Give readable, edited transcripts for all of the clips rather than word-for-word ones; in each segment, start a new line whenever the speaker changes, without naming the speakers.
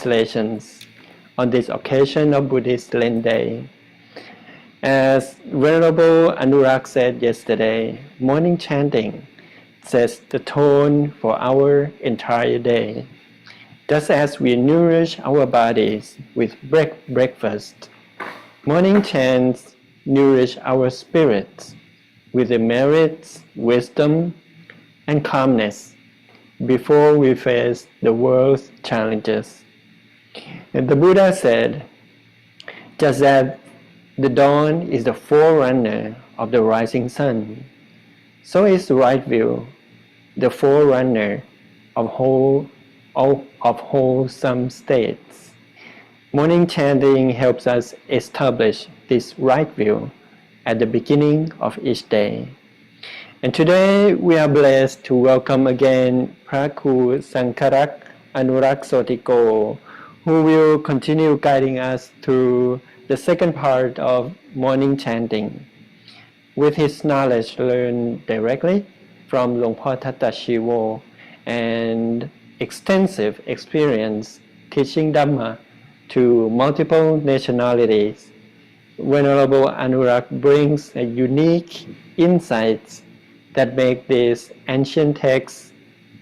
translations on this occasion of Buddhist Lent Day. As Venerable Anurag said yesterday, morning chanting sets the tone for our entire day. Just as we nourish our bodies with breakfast, morning chants nourish our spirits with the merits, wisdom, and calmness before we face the world's challenges. And the Buddha said, just as the dawn is the forerunner of the rising sun, so is the right view the forerunner of wholesome states. Morning chanting helps us establish this right view at the beginning of each day. And today we are blessed to welcome again Praku Sankarak Anurag Sotiko, who will continue guiding us through the second part of morning chanting. With his knowledge learned directly from Luang Por Thatta Shivo and extensive experience teaching Dhamma to multiple nationalities, Venerable Anurag brings a unique insights that make these ancient texts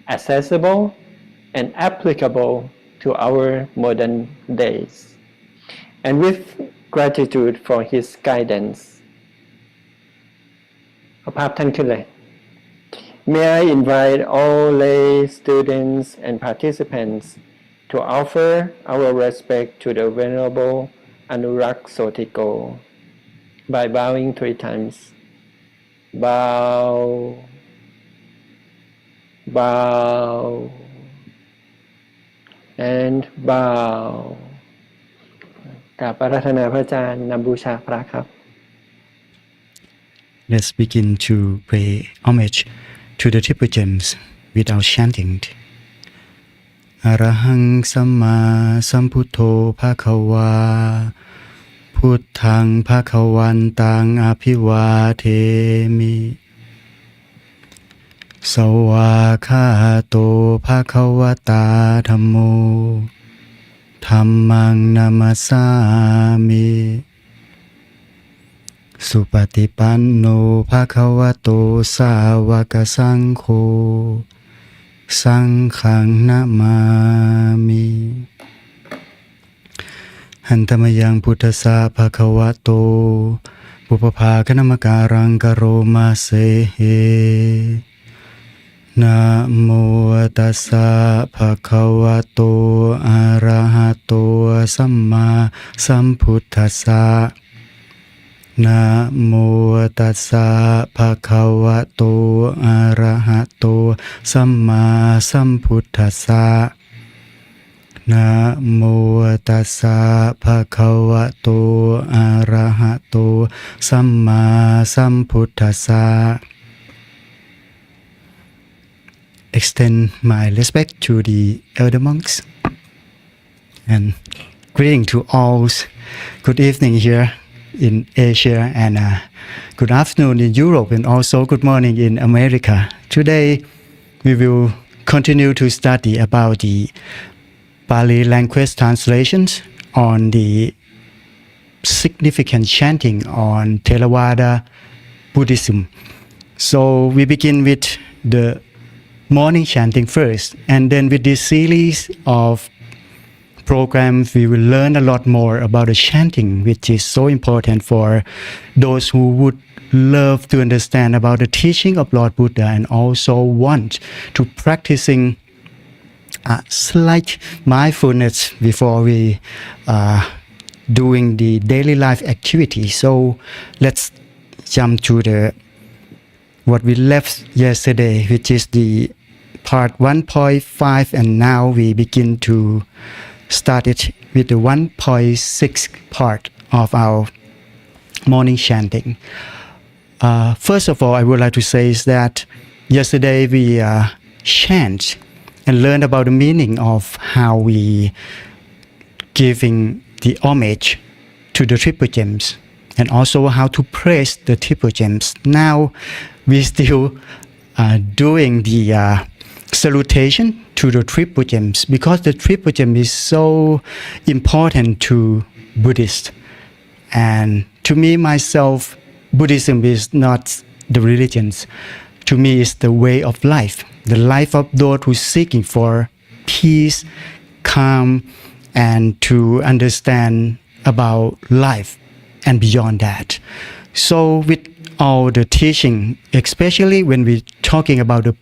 accessible and applicable to our modern days. And with gratitude for his guidance, เอาภาพท่านขึ้นเลย May I invite all lay students and participants to offer our respect to the Venerable Anurag Sotiko by bowing 3 times. Bow, bow, and bow. กราบอาราธนาพระอาจารย์นำบูชาพระครับ
Let's begin to pay homage to the triple gems without chanting. Arahang Samma Sambuddho Bhagava Putthaṃ Bhagavantaṃ Abhivādemi Sawakhato Bhagavata Dhammo Dhammaṃ Namasāmi Supatipanno Bhagavato Sāvaka Saṅkho Saṅkhaṃ Namāmi Hantamayaṃ Buddhassa Bhagavato Buppapākanamakaraṃ Karomase Namo tassa bhagavato arahato samma sambuddhassa Namo tassa bhagavato arahato samma sambuddhassa Namo tassa bhagavato arahato samma sambuddhassa Extend my respect to the elder monks and greeting to all. Good evening here in Asia and good afternoon in Europe and also good morning in America. Today we will continue to study about the Pali language translations on the significant chanting on Theravada Buddhism. So we begin with the morning chanting first, and then with this series of programs we will learn a lot more about the chanting, which is so important for those who would love to understand about the teaching of Lord Buddha and also want to practicing slight mindfulness before we doing the daily life activity. So let's jump to the what we left yesterday, which is the part 1.5, and now we begin to start it with the 1.6 part of our morning chanting. First of all, I would like to say is that yesterday we chant and learned about the meaning of how we giving the homage to the triple gems and also how to praise the triple gems. Now we still doing the salutation to the triple gems, because the triple gem is so important to Buddhists. And to me, myself, Buddhism is not the religions. To me, it's the way of life, the life of those who are seeking for peace, calm, and to understand about life and beyond that. So with all the teaching, especially when we're talking about the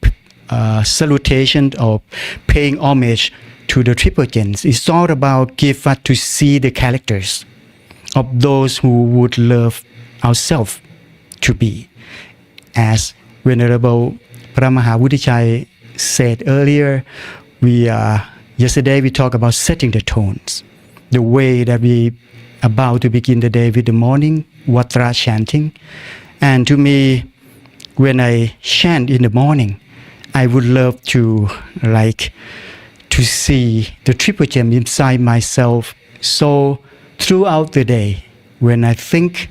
salutation or paying homage to the triple gems, it's all about give us to see the characters of those who would love ourselves to be. As Venerable Paramaha Buddhichai said earlier, yesterday we talked about setting the tones, the way that we about to begin the day with the morning Vatra chanting. And to me, when I chant in the morning, I would love to see the triple gem inside myself. So throughout the day, when I think,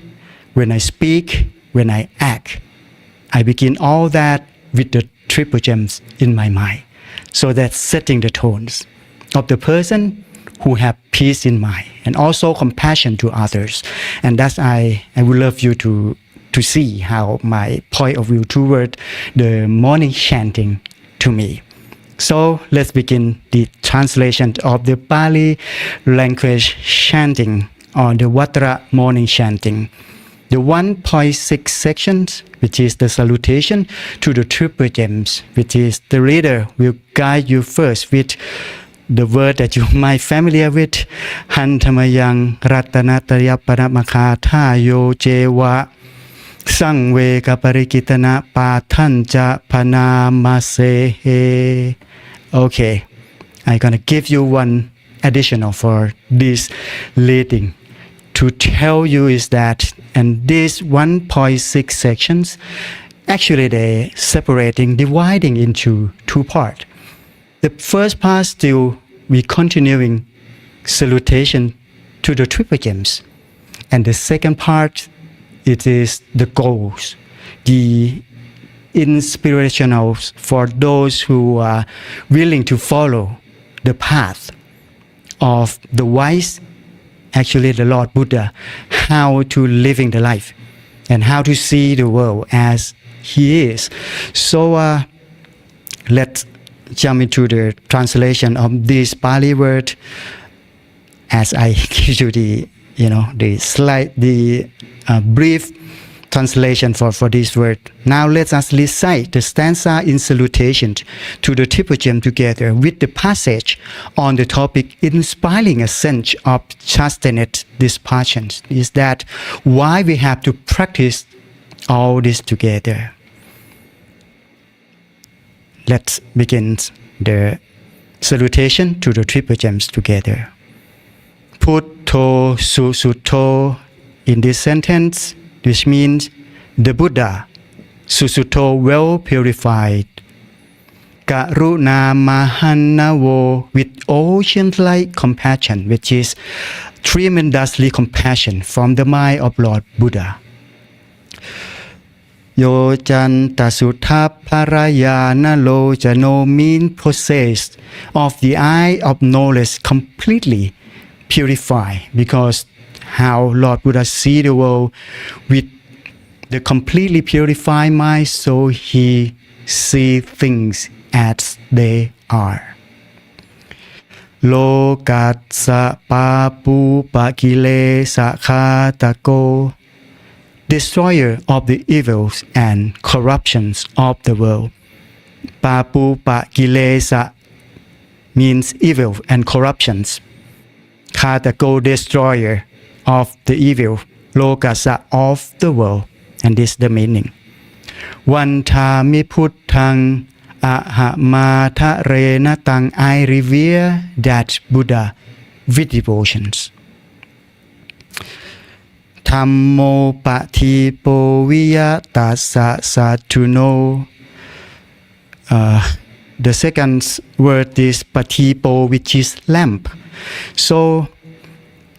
when I speak, when I act, I begin all that with the triple gems in my mind. So that's setting the tones of the person who have peace in mind and also compassion to others. And that's I would love you to see how my point of view toward the morning chanting to me. So let's begin the translation of the Pali language chanting on the Vatra morning chanting. The 1.6 sections, which is the salutation to the triple gems, which is the reader will guide you first with the word that you might familiar with. Hantamayang ratanataya paramakha thayo jewa sangve kaparikitana patanja panamasehe. Okay, I'm gonna give you one additional for this reading to tell you is that, and these 1.6 sections, actually they dividing into two parts. The first part still we continuing salutation to the triple gems, and the second part it is the goals, the inspirationals for those who are willing to follow the path of the wise, actually the Lord Buddha, how to living the life and how to see the world as he is. So let's jump into the translation of this Pali word as I give you the brief translation for this word. Now let us recite the stanza in salutation to the triple gem together with the passage on the topic inspiring a sense of chastened dispassion. Is that why we have to practice all this together? Let's begin the salutation to the triple gems together. Putto Susutto in this sentence, which means the Buddha, Susutto well purified. Karuna Mahannavo with ocean-like compassion, which is tremendously compassion from the mind of Lord Buddha. Yo Janta Sutta Parayana Lo Jano mean possessed of the eye of knowledge completely purified, because how Lord Buddha see the world with the completely purified mind, so he see things as they are. Lokatsa papu pakile sakhatako, destroyer of the evils and corruptions of the world. Papu pakilesa means evil and corruptions. Khatako, destroyer of the evil, lokasa of the world, and this is the meaning. Vantami puttang ahamata renatang, I revere that Buddha with devotions. Tammo patipo viyatasa satuno. The second word is patipo, which is lamp. So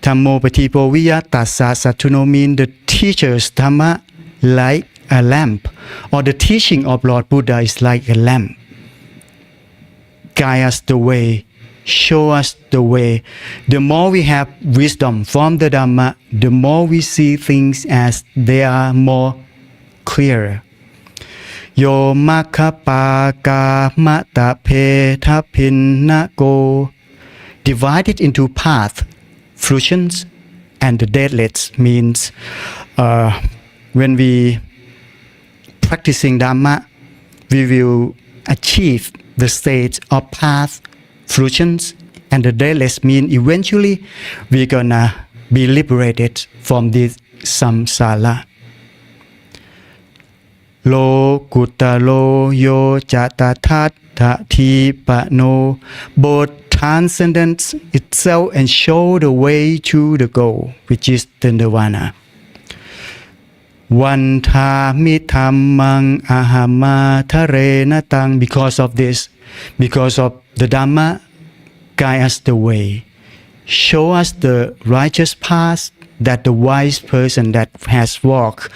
Tammo patipo viyatasa satuno means the teacher's Dhamma like a lamp, or the teaching of Lord Buddha is like a lamp. guide us the way, show us the way. The more we have wisdom from the Dhamma, the more we see things as they are more clear. Yo makha pa ka mata pe tha pin na go. Divided into path, fruitions, and the deathless means when we practicing Dhamma, we will achieve the state of path, fruitions, and the deathless mean eventually we're gonna be liberated from this samsara. Lo kutta lo yo jata tat ti pa no. Both transcendence itself and show the way to the goal, which is the nirvana. One tha mi dhammang ahama thare natang. Because of this, because of the Dhamma, guide us the way, show us the righteous path that the wise person that has walked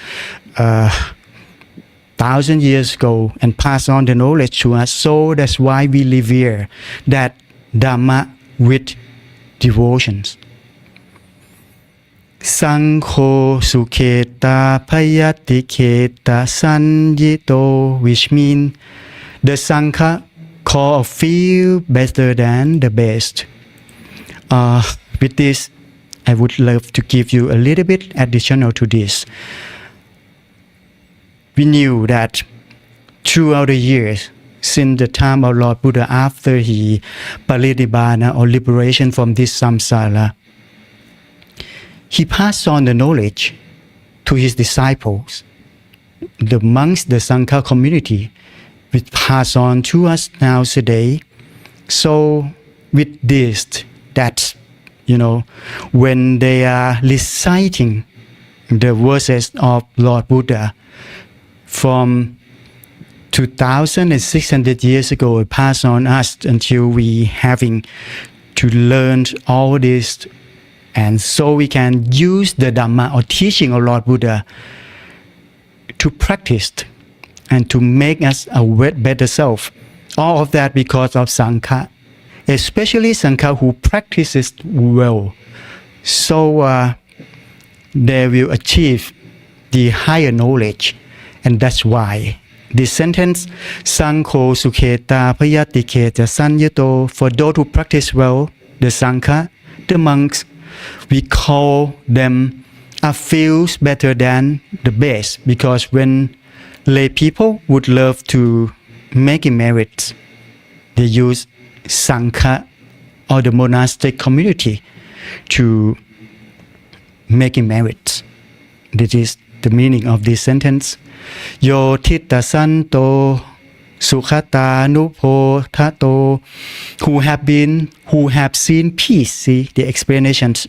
1,000 years ago and pass on the knowledge to us. So that's why we revere that Dhamma with devotions. Sangho sukheta payati kheta sanjito, which means the Sangha call or feel better than the best. With this, I would love to give you a little bit additional to this. We knew that throughout the years, since the time of Lord Buddha, after he parinibbana or liberation from this samsara, he passed on the knowledge to his disciples, the monks, the Sangha community, which pass on to us now today. So with this, that, when they are reciting the verses of Lord Buddha from 2,600 years ago, it passed on us until we having to learn all this, and so we can use the Dhamma or teaching of Lord Buddha to practice and to make us a better self. All of that because of Sangha, especially Sangha who practices well. So they will achieve the higher knowledge, and that's why this sentence, Sangho sukheta payati kheta sanyato, for those who practice well, the Sangha, the monks, we call them feels better than the best, because when lay people would love to make merit, they use Sangha or the monastic community to make merit. This is the meaning of this sentence. Yo titta santo sukhata nupo tato, who have seen peace. See the explanations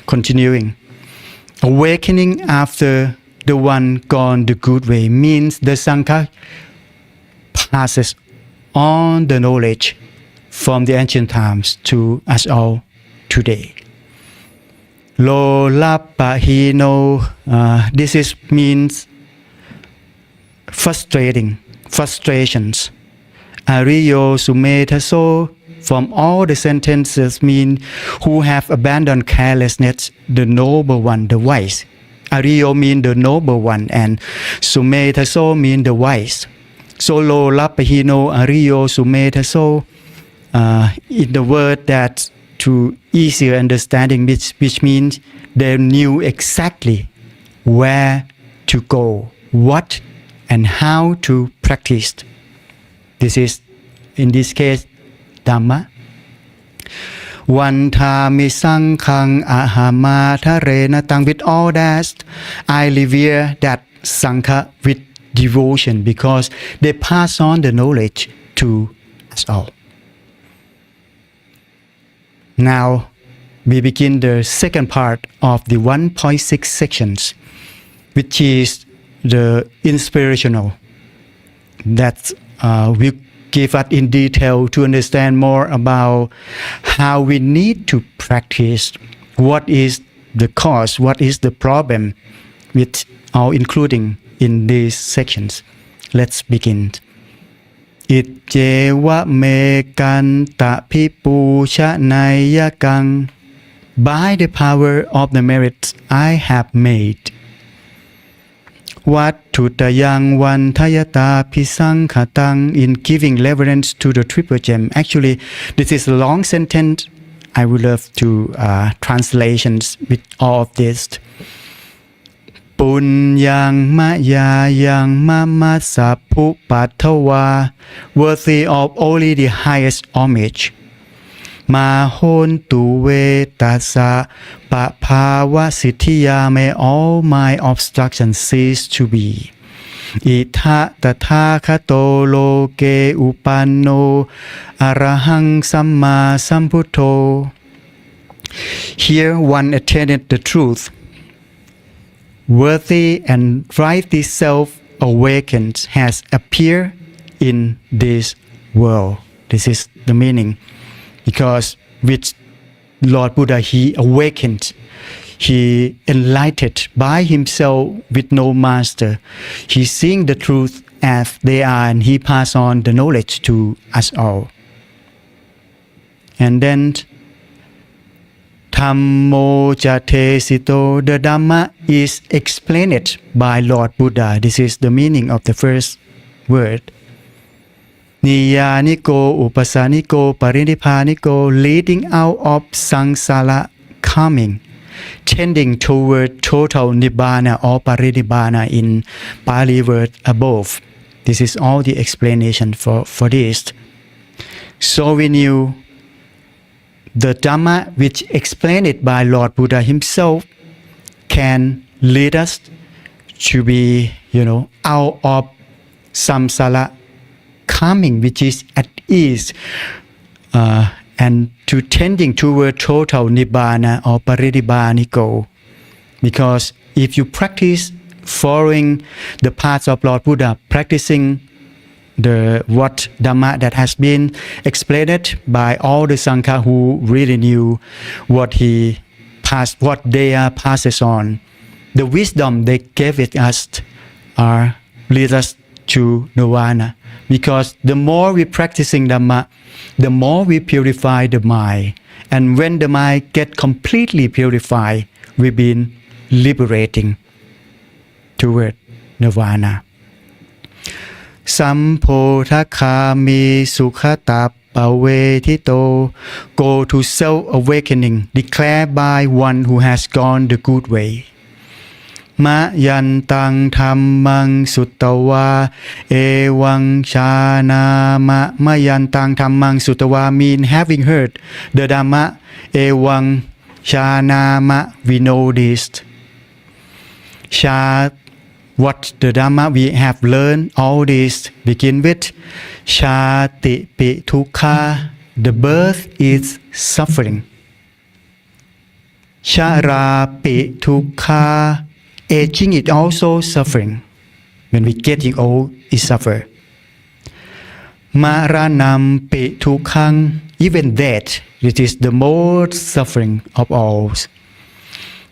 continuing. Awakening after the one gone the good way means the Sangha passes on the knowledge from the ancient times to us all today. Lo lapahino, this means frustrations. Ariyo sumetaso, from all the sentences mean who have abandoned carelessness, the noble one, the wise. Ariyo mean the noble one, and sumetaso mean the wise. So lo lapahino ariyo sumetaso, in the word that to easier understanding, which means they knew exactly where to go, what and how to practice. This is, in this case, Dhamma. Vanta mi sanghang ahama thare natang. With all that, I revere that Sangha with devotion, because they pass on the knowledge to us all. Now, we begin the second part of the 1.6 sections, which is the inspirational. That will give us in detail to understand more about how we need to practice, what is the cause, what is the problem, with all including in these sections. Let's begin. อิจเจวะเมกันตะพิปูชะไนยกัง by the power of the merits I have made วัตถุตยังวันทยตาพิสังขตัง in giving reverence to the triple gem. Actually, this is a long sentence. I would love to translations with all of this. ปุญญังมะยายังมะมัสสะภุปัทถวา worthy of only the highest homage. มาโหนตุเวตัสสะปะภาวะสิทธิยา may all my obstructions cease to be. อิทะตถาคโตโลเกอุปันโนอะระหังสัมมาสัมพุทโธ Here one attained the truth. Worthy and rightly self-awakened has appeared in this world. This is the meaning. Because with Lord Buddha, he awakened, he enlightened by himself with no master. He's seeing the truth as they are, and he passed on the knowledge to us all. And then Dhammo Jatesito, the Dhamma is explained by Lord Buddha. This is the meaning of the first word. Niyaniko, Upasaniko, Parinipaniko, leading out of samsara coming, tending toward total Nibbana or Parinibbana in Pali word above. This is all the explanation for this. So we knew the Dhamma which explained it by Lord Buddha himself can lead us to be, out of samsara coming, which is at ease, and to tending toward total Nibbana or Parinibbanico. Because if you practice following the paths of Lord Buddha, practicing what Dhamma that has been explained by all the Sangha who really knew what they passes on, the wisdom they gave it us lead us to nirvana. Because the more we practicing Dhamma, the more we purify the mind. And when the mind get completely purified, we've been liberating toward nirvana. สัมโพธคามีสุขตัปปเวทิโต go to self-awakening declared by one who has gone the good way. มะยันตังธัมมังสุตตวาเอวังชานามะมะยันตังธัมมังสุตตวา mean having heard the Dhamma. เอวังชานามะ we know this. Sha, what the Dhamma we have learned, all this begin with Shati pi tukha, the birth is suffering. Shara pi tukha, aging is also suffering. When we getting old, it suffer. Maranam pi tukhang, even death, it is the most suffering of all.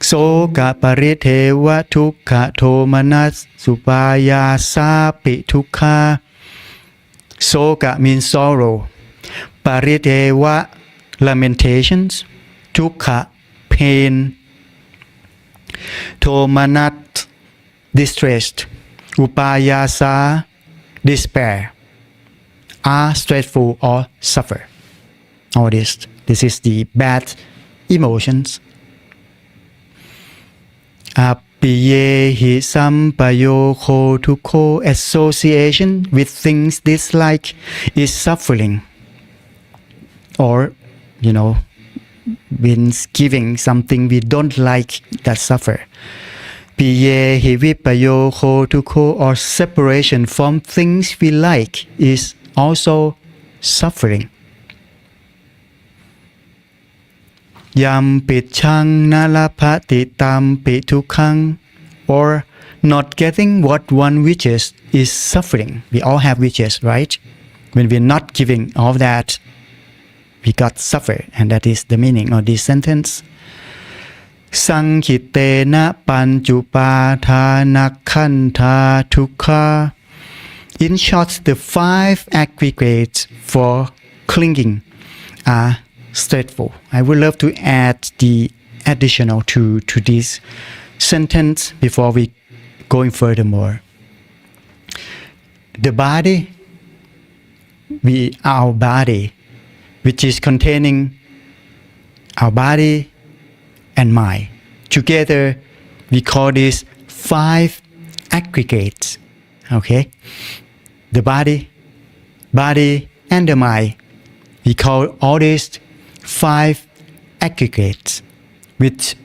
โสกะปริเทวะทุกขโทมนัสสุปายาสาปิทุกขา Soka means sorrow. Pariteva, lamentations. Tukha, pain. Tomanat, distressed. Upayasa, despair. Are stressful or suffer. All this is the bad emotions. Apiyehi sampayoko tukho, association with things disliked is suffering. Or, means giving something we don't like, that suffer. Piyehi vipayoko tukho, or separation from things we like, is also suffering. Yam pichang nalapati tam pitukhang, or not getting what one wishes is suffering. We all have wishes, right? When we're not giving all that, we got suffer, and that is the meaning of this sentence. Sankhitena panchupathanakkhanta tukha. In short, the 5 aggregates for clinging are straightforward. I would love to add the additional to this sentence before we going furthermore. The body, our body, which is containing our body and mind. Together, we call this 5 aggregates. Okay? The body and the mind. We call all these 5 aggregates, which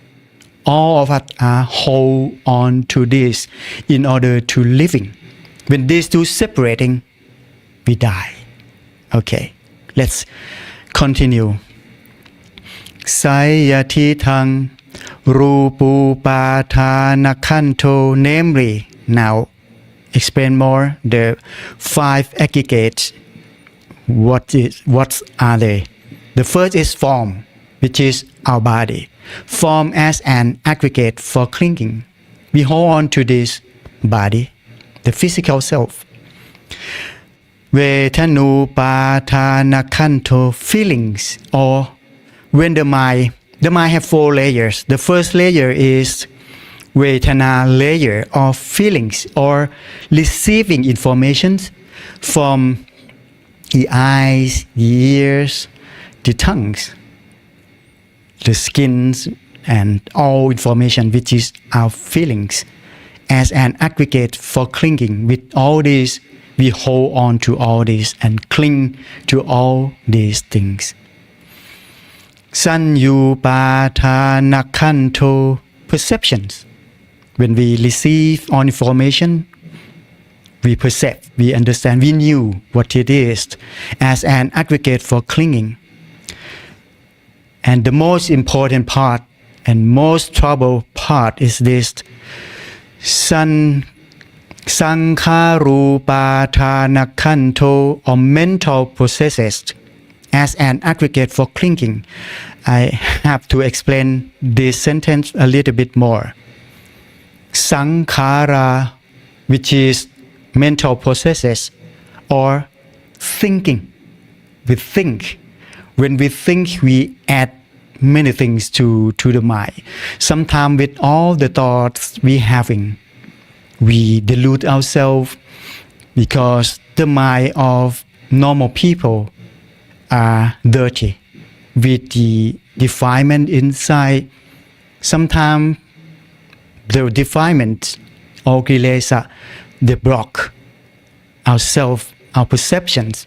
all of us are hold on to this in order to living. When these two separating, we die. Okay, let's continue. Sayatithang Rupupatanakanto, namely, now explain more the 5 aggregates. What are they? The first is form, which is our body. Form as an aggregate for clinging. We hold on to this body, the physical self. Vetanupatanakanto, feelings, or when the mind have 4 layers. The first layer is Vedana layer of feelings or receiving information from the eyes, the ears, the tongues, the skins, and all information which is our feelings as an aggregate for clinging. With all these, we hold on to all this and cling to all these things. Sanyupatanakanto, perceptions. When we receive all information, we perceive, we understand, we knew what it is as an aggregate for clinging. And the most important part and most trouble part is this Sankharupatanakanto, or mental processes as an aggregate for clinging. I have to explain this sentence a little bit more. Sankhara, which is mental processes or thinking. We think. When we think, we add many things to the mind. Sometimes with all the thoughts we having, we delude ourselves because the mind of normal people are dirty with the defilement inside. Sometimes the defilement or kilesa, they block ourselves, our perceptions.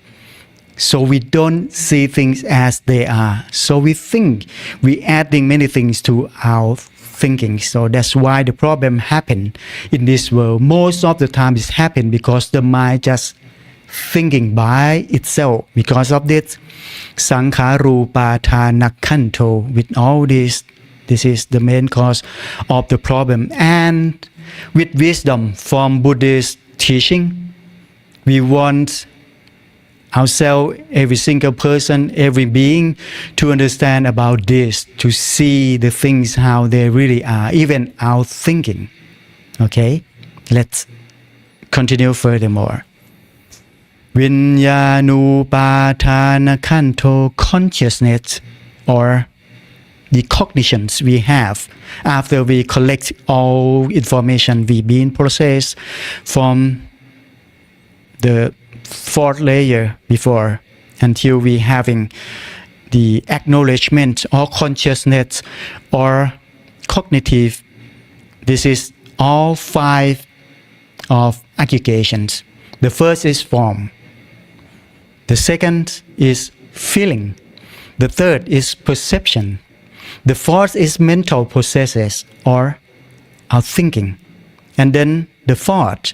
So we don't see things as they are. So we think, we adding many things to our thinking. So that's why the problem happen in this world. Most of the time it's happen because the mind just thinking by itself. Because of this, Sankharupatanakanto, with all this is the main cause of the problem. And with wisdom from Buddhist teaching, we want ourselves, every single person, every being, to understand about this, to see the things how they really are, even our thinking. Okay, let's continue furthermore. Vinyanupatanakanto, consciousness, or the cognitions we have after we collect all information we been processed from the 4th layer before, until we having the acknowledgement or consciousness or cognitive. This is all 5 of aggregations. The first is form. The second is feeling. The third is perception. The fourth is mental processes or our thinking. And then the fourth,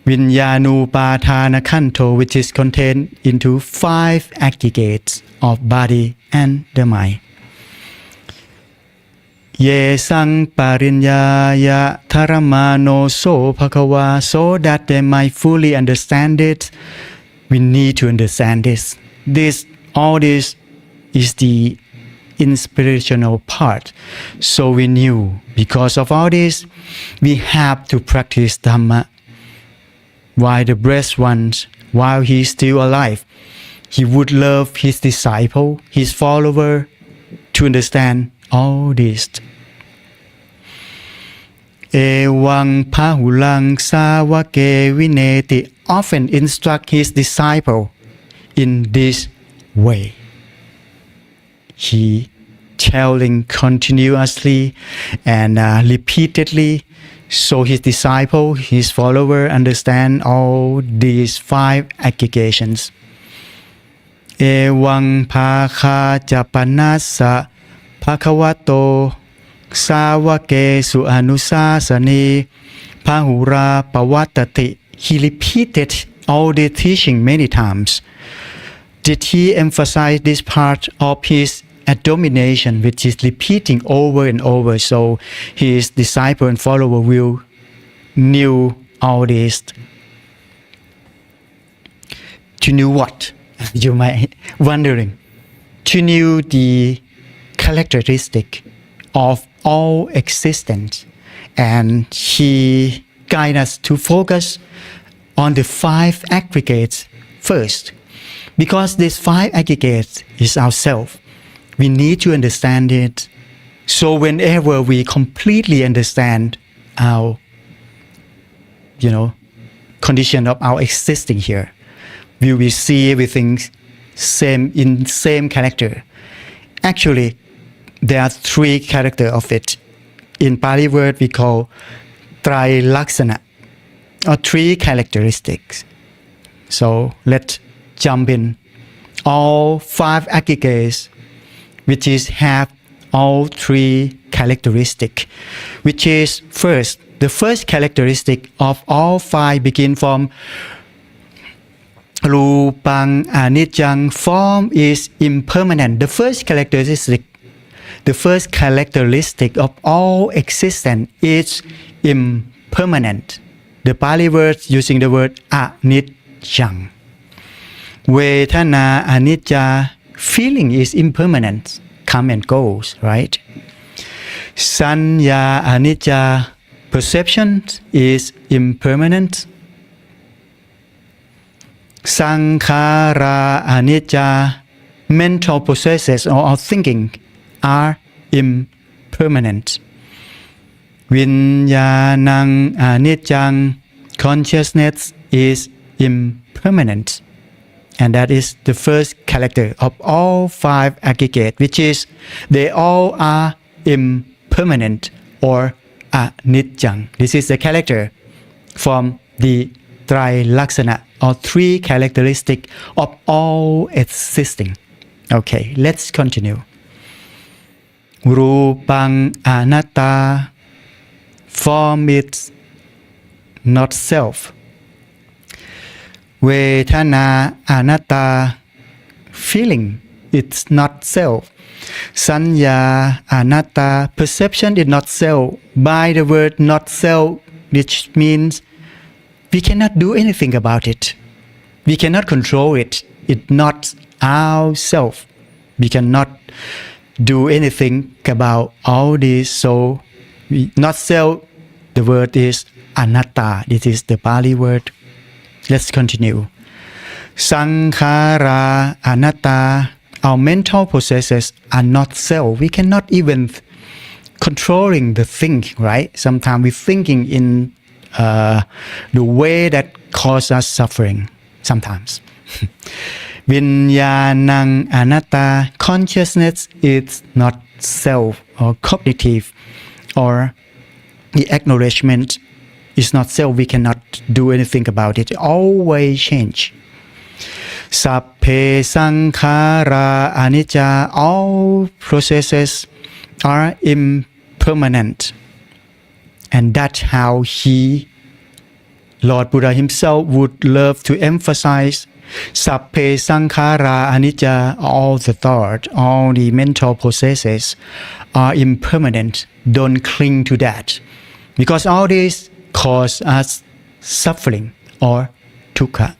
Vinyanupatanakanto, which is contained into 5 aggregates of body and the mind. Ye sang parinyaya taramano so bhagawa, so that they might fully understand it. We need to understand this. All this is the inspirational part. So we knew, because of all this, we have to practice Dhamma. while the breath runs, while he is still alive, he would love his disciple, his follower, to understand all this. Evaṃ pahulaṃ sāvake vineti often instruct his disciple in this way. He telling continuously and repeatedly, so his disciple, his follower, understand all these 5 aggregations. Evaṃ phākha japanassa bhagavato sāvake su anusāsani pahura pavatati. He repeated all the teaching many times. Did he emphasize this part of his domination, which is repeating over and over, so his disciple and follower will knew all this? To know what? You might wondering. To know the characteristic of all existence, and he guide us to focus on the 5 aggregates first, because these 5 aggregates is ourself. We need to understand it. So whenever we completely understand our, condition of our existing here, we will see everything same character. Actually, there are 3 characters of it. In Pali word, we call Trilaksana, or 3 characteristics. So let's jump in. All 5 aggregates, which is have all 3 characteristics, which is first, the first characteristic of all 5 begin from Rūpaṃ aniccaṃ, form is impermanent. The first characteristic of all existence is impermanent. The Pali word using the word aniccaṃ. Vedana anicca, feeling is impermanent, come and goes, right? Saññā anicca, perception is impermanent. Saṅkhāra anicca, mental processes or thinking are impermanent. Viññānaṃ aniccaṃ, consciousness is impermanent. And that is the first character of all 5 aggregates, which is they all are impermanent or aniccaṃ. This is the character from the Trilaksana, or 3 characteristics of all existing. Okay, let's continue. Rūpaṃ anatta, form is not self. Vedana anatta, feeling it's not self. Saññā anatta, perception is not self. By the word not self, which means we cannot do anything about it. We cannot control it. It's not our self. We cannot do anything about all this. So, not self, the word is anatta. This is the Pali word. Let's continue. Saṅkhāra anatta, our mental processes are not self. We cannot even controlling the thing, right? Sometimes we're thinking in the way that causes us suffering. Sometimes. Viññānaṃ anatta, consciousness is not self or cognitive, or the acknowledgement is not self. We cannot do anything about it. It always change. Sapphe saṅkhāra anicca, all processes are impermanent. And that's how Lord Buddha himself would love to emphasize Sapphe saṅkhāra anicca, all the thought, all the mental processes are impermanent. Don't cling to that. Because all this cause us suffering or dukkha.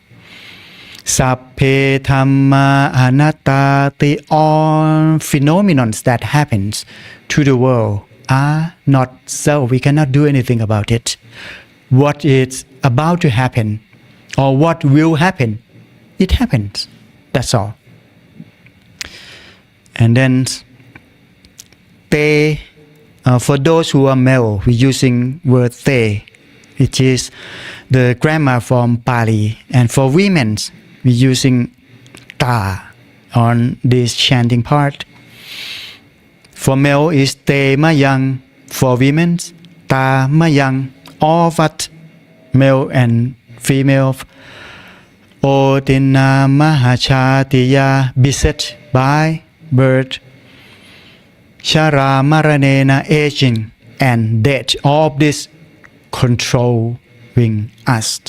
Sapphe dhamma anattati, all phenomena that happens to the world are not self. We cannot do anything about it. What is about to happen or what will happen. It happens. That's all. And then te, for those who are male, we're using word te, which is the grammar from Pali. And for women, we're using ta on this chanting part. For male is te mayang. For women, ta mayang. All that male and female. Odina mahachatiya, beset by birth, shara maranena, aging and death. All of this controlling us.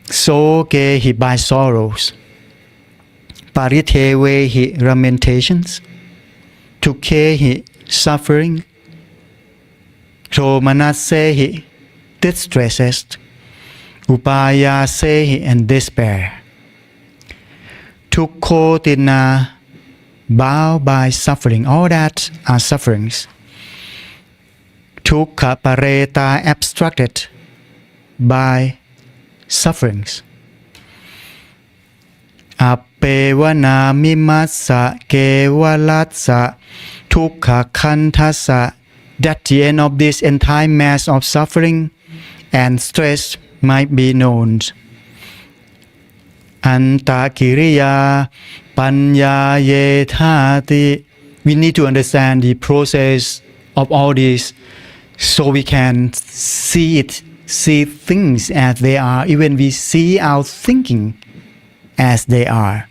So gehi by sorrows, paritevehi lamentations, tukhehi suffering, romanasehi distresses, upayasehi and despair. Tukhotina, bow by suffering. All that are sufferings. Tukha pareta, abstracted by sufferings. Appevana mimasa kevalatsa tukha kantasa. That the end of this entire mass of suffering and stress might be known. Antakiriya panya yethati. We need to understand the process of all this so we can see things as they are. Even we see our thinking as they are.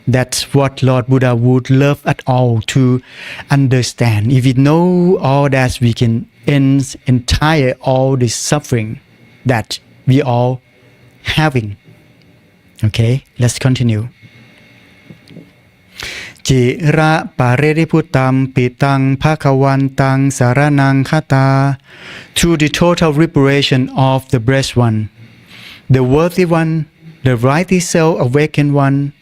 That's what Lord Buddha would love at all to understand. If we know all that, we can end entire all the suffering that we all having. Okay, let's continue. Jira pareriputam pitang phakawantang saranang khata. Through the total liberation of the blessed one, the worthy one, the rightly self-awakened one,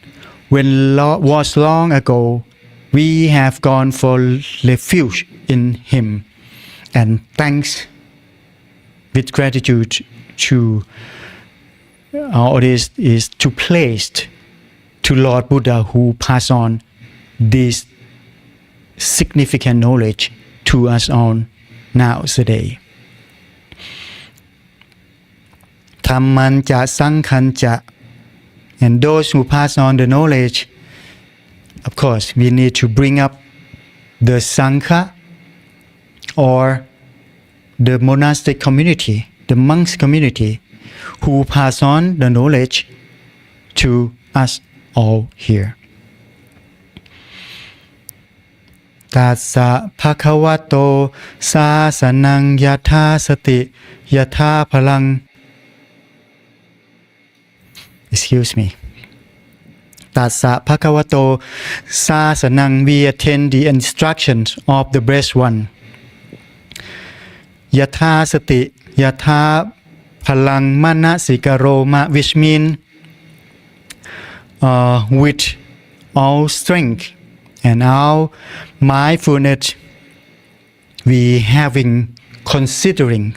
when was long ago, we have gone for refuge in him. And thanks with gratitude to all this is to place to Lord Buddha who passed on this significant knowledge to us on now today. Dhamman ja sangkhan ja. And those who pass on the knowledge, of course, we need to bring up the Sangha or the monastic community, the monks community, who pass on the knowledge to us all here. Tassa bhagavato sasanang yatha sati yatha phalang. Excuse me. Tassa bhagavato sasanang, we attend the instructions of the blessed one. Yatha sati yatha phalang manasikaro, which means with all strength and our mindfulness, we having considering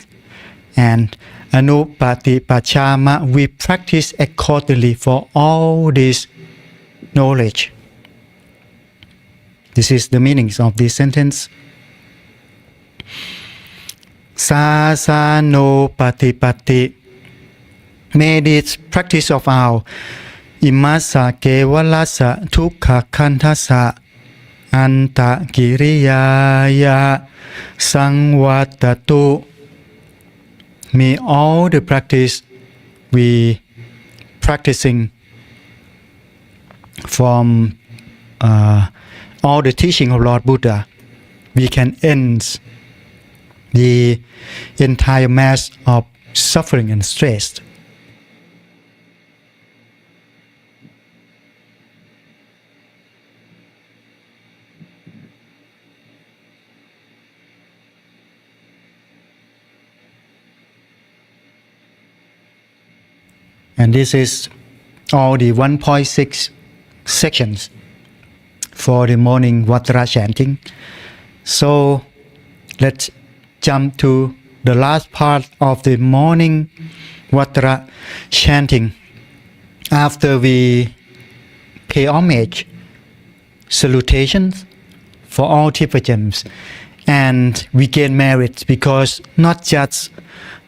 and anupatipachama, we practice accordingly for all this knowledge. This is the meanings of this sentence. Sasano patipati. May this practice of our imasa kevalasa tukha kantasa anta kiriyaya sangvatatu. May all the practice we practicing from all the teaching of Lord Buddha, we can end the entire mass of suffering and stress. And this is all the 1.6 sections for the morning Vajra chanting. So let's jump to the last part of the morning Vatara chanting. After we pay homage, salutations for all Tibetan, and we gain merit because not just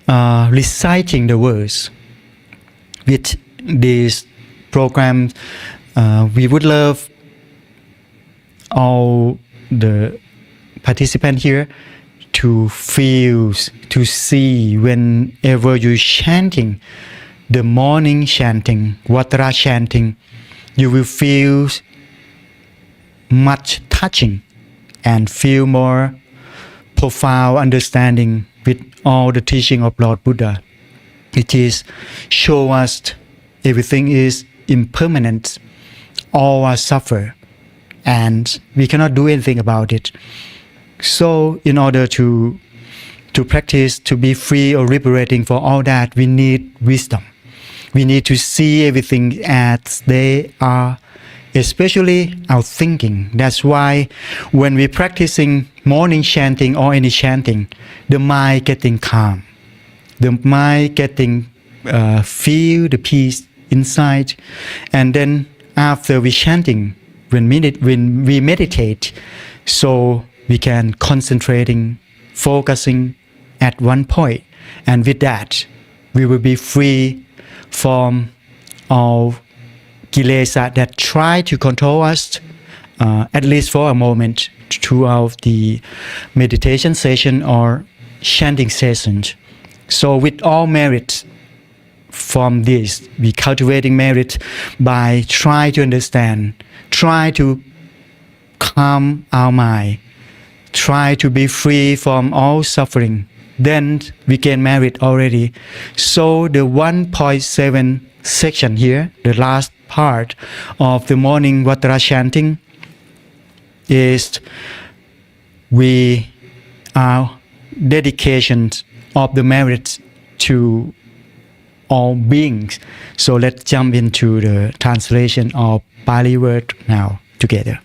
reciting the words. With this program, we would love all the participants here to feel, to see whenever you're chanting, the morning chanting, Vatara chanting, you will feel much touching and feel more profound understanding with all the teaching of Lord Buddha. It is show us everything is impermanent, all are suffer, and we cannot do anything about it. So in order to practice, to be free or liberating for all that, we need wisdom. We need to see everything as they are, especially our thinking. That's why when we're practicing morning chanting or any chanting, the mind getting calm. The mind getting feel the peace inside. And then after we chanting, when we meditate, so we can concentrating, focusing at one point. And with that, we will be free from all kilesa that try to control us, at least for a moment, throughout the meditation session or chanting sessions. So with all merit from this, we cultivating merit by try to understand, try to calm our mind, try to be free from all suffering. Then we gain merit already. So the 1.7 section here, the last part of the morning Vatara chanting, is we are dedication of the merits to all beings. So let's jump into the translation of Pali word now together.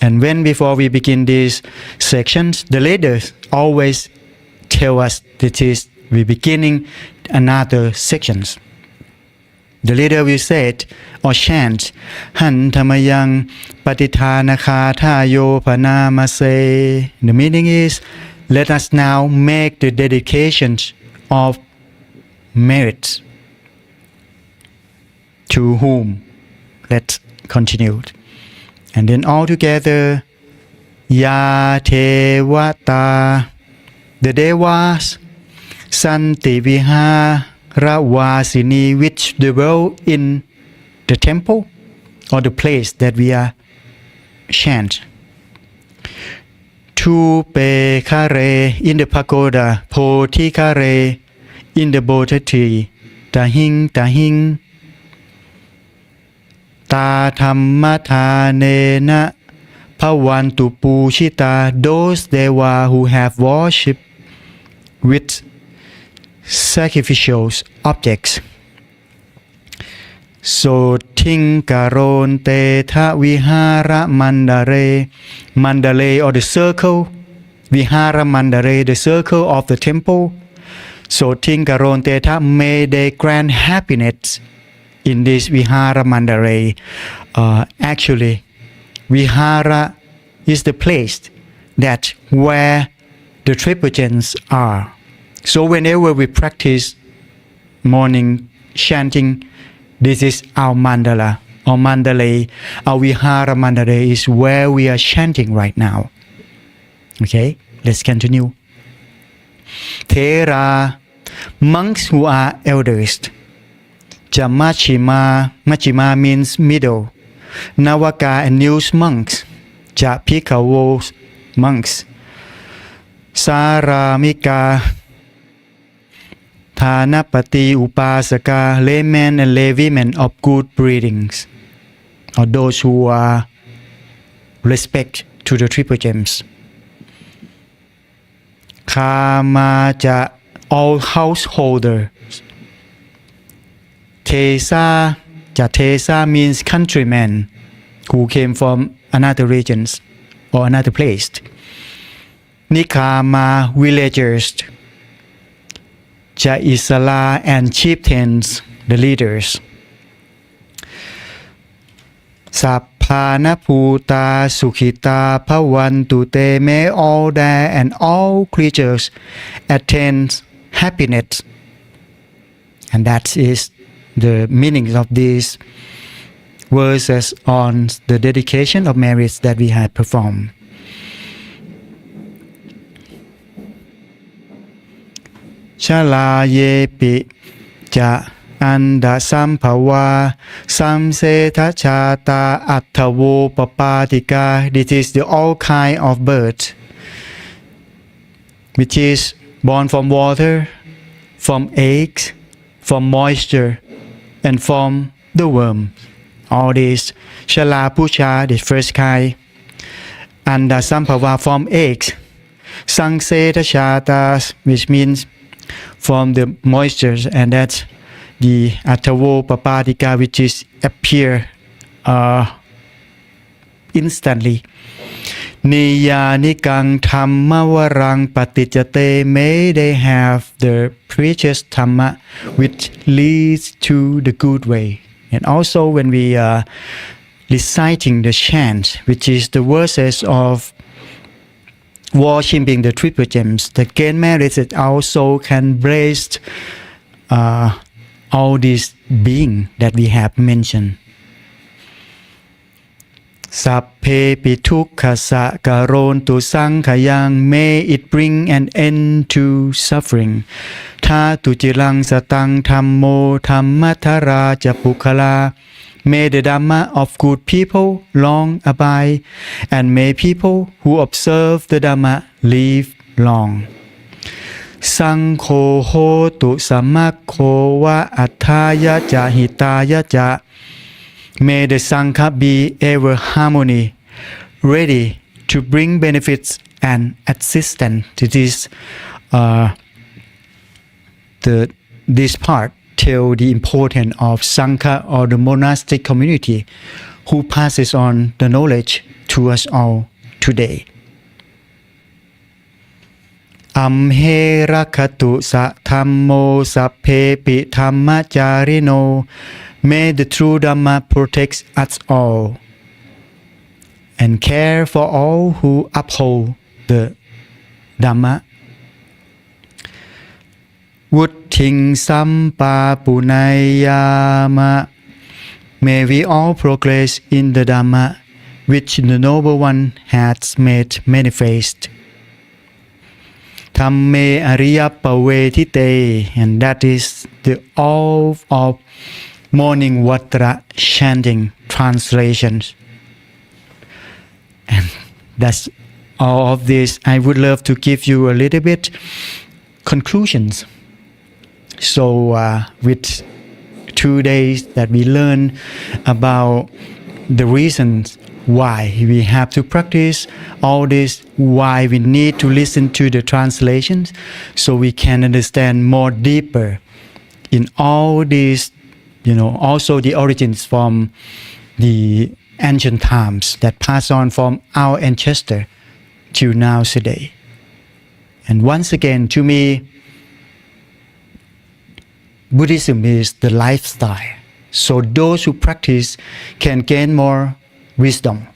And before we begin these sections, the leaders always tell us that is we beginning another sections. The leader will say it or chant, Han Tamayang Patithanaka Tayo Panamase. The meaning is, let us now make the dedication of merit. To whom? Let's continue. And then all together, Ya Tevata, the Devas, Santi Vihara Vasini, which dwell in the temple or the place that we are chant. Tu Pe Kare, in the pagoda, Poti Kare, in the Bodhi tree, Tahing Tahing, Ta Thamma Nena Pavantu Pushita, those Deva who have worshipped with sacrificial objects. So Tinkaron Teta Vihara Mandare, Mandale or the circle, Vihara Mandare, the circle of the temple. So Tinkaron Teta, may they grant happiness in this Vihara Mandare. Actually, Vihara is the place that where the Tripojans are. So whenever we practice morning chanting, this is our mandala or mandalay. Our Vihara Mandalay is where we are chanting right now. Okay, let's continue. Thera, monks who are elders. Jamachima, Machima means middle. Navaka and new monks. Japikawo, monks. Saramika, Thanapati Upasaka, laymen and laywomen of good breedings, or those who are respect to the triple gems. Kamaja, all householders. Tesa, Jatesa means countrymen who came from another regions or another place. Nikama, villagers. Jaisala and chieftains, the leaders. Sappana Puta Sukhita Bhavantu Te, may all there and all creatures attain happiness. And that is the meaning of these verses on the dedication of marriage that we had performed. Shalaye pi ja anda sampava samseta chata attavo papatika. This is the all kind of bird, which is born from water, from eggs, from moisture, and from the worm. All this Shala Pucha, the first kind, and Sampava from eggs. Sangseta Chatas, which means from the moisture, and that's the Atavo Papadika, which is appear instantly. Niya Nikang Dhammavarang Patijate, may they have the precious Dhamma which leads to the good way. And also when we are reciting the chants, which is the verses of worshipping the triple gems, the gain merit that also can brace all these beings that we have mentioned. Sapphe pitukkha karontu sankhayang, may it bring an end to suffering. Tha tujilang satang dhammo dhammatara japukhala, may the Dhamma of good people long abide, and may people who observe the Dhamma live long. Sankho hotu samakho wa attaya jahitaya ja, may the Sangha be ever harmony, ready to bring benefits and assistance. It is this part tell the importance of Sangha or the monastic community who passes on the knowledge to us all today. Amhe rakatu sa dhammo sapphe pi dhammacharino, may the true Dhamma protect us all and care for all who uphold the Dhamma. Vuddhing sampa punayama, may we all progress in the Dhamma which the Noble One has made manifest. Dhamme ariyapavetite, and that is the all of Morning Vatra chanting translations. And that's all of this. I would love to give you a little bit conclusions. So with 2 days that we learn about the reasons why we have to practice all this, why we need to listen to the translations, so we can understand more deeper in all these, also the origins from the ancient times that pass on from our ancestor to now today. And once again, to me, Buddhism is the lifestyle. So those who practice can gain more wisdom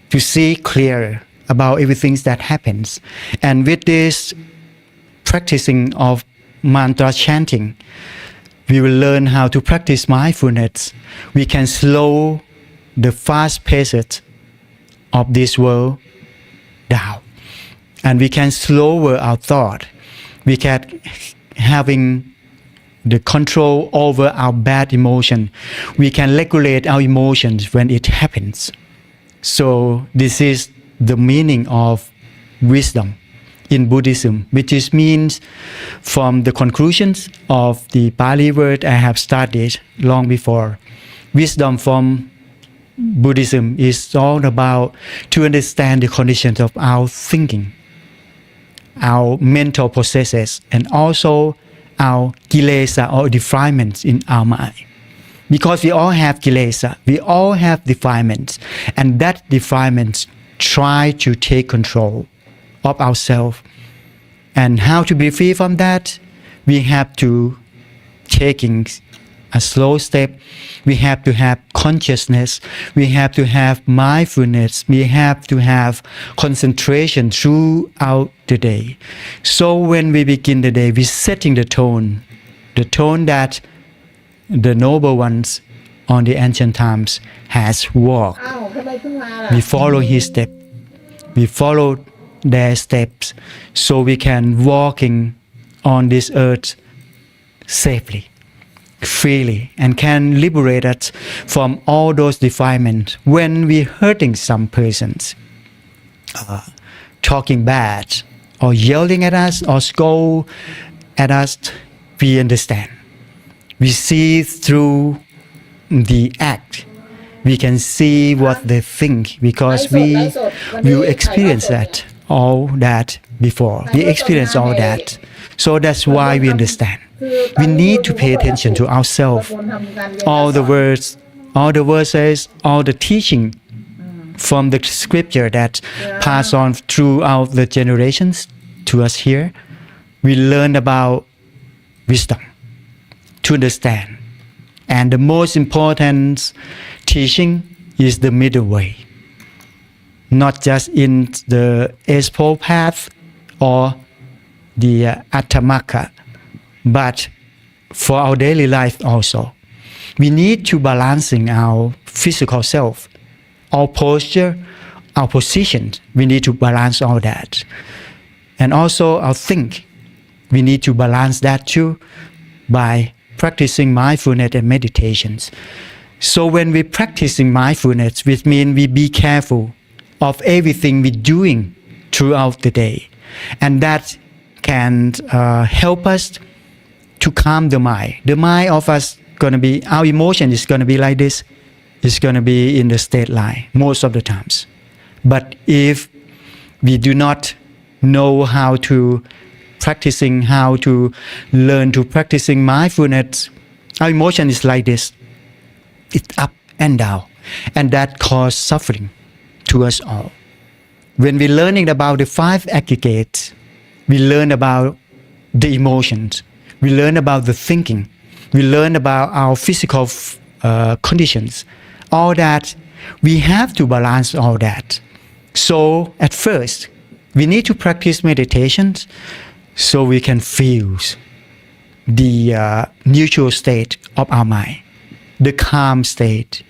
to see clearer about everything that happens. And with this practicing of mantra chanting, we will learn how to practice mindfulness. We can slow the fast pace of this world down. And we can slower our thought. We can having the control over our bad emotion. We can regulate our emotions when it happens. So this is the meaning of wisdom in Buddhism, which is means from the conclusions of the Pali word I have studied long before. Wisdom from Buddhism is all about to understand the conditions of our thinking, our mental processes, and also our kilesa or defilements in our mind. Because we all have kilesa, we all have defilements, and that defilements try to take control of ourselves. And how to be free from that? we have to taking a slow step. We have to have consciousness. We have to have mindfulness. We have to have concentration throughout the day. So when we begin the day, we're setting the tone that the noble ones on the ancient times has walked. We follow his step. We follow their steps so we can walking on this earth safely, freely, and can liberate us from all those defilements. When we're hurting some persons, talking bad, or yelling at us, or scold at us, we understand. We see through the act. We can see what they think because we experience that, all that before. We experience all that. So that's why we understand. We need to pay attention to ourselves. All the words, all the verses, all the teaching from the scripture that pass on throughout the generations to us here, we learn about wisdom to understand. And the most important teaching is the middle way. Not just in the Eightfold Path or the Attamaka, but for our daily life also. We need to balancing our physical self, our posture, our position. We need to balance all that. And also our think. We need to balance that too by practicing mindfulness and meditations. So when we're practicing mindfulness, which means we be careful of everything we're doing throughout the day. And that can help us to calm the mind. The mind of us going to be, our emotion is going to be like this. It's going to be in the state line most of the times. But if we do not know how to learn to practicing mindfulness, our emotion is like this. It's up and down. And that causes suffering to us all. When we're learning about the 5 aggregates, we learn about the emotions. We learn about the thinking. We learn about our physical conditions. All that, we have to balance all that. So at first, we need to practice meditations so we can feel the neutral state of our mind, the calm state.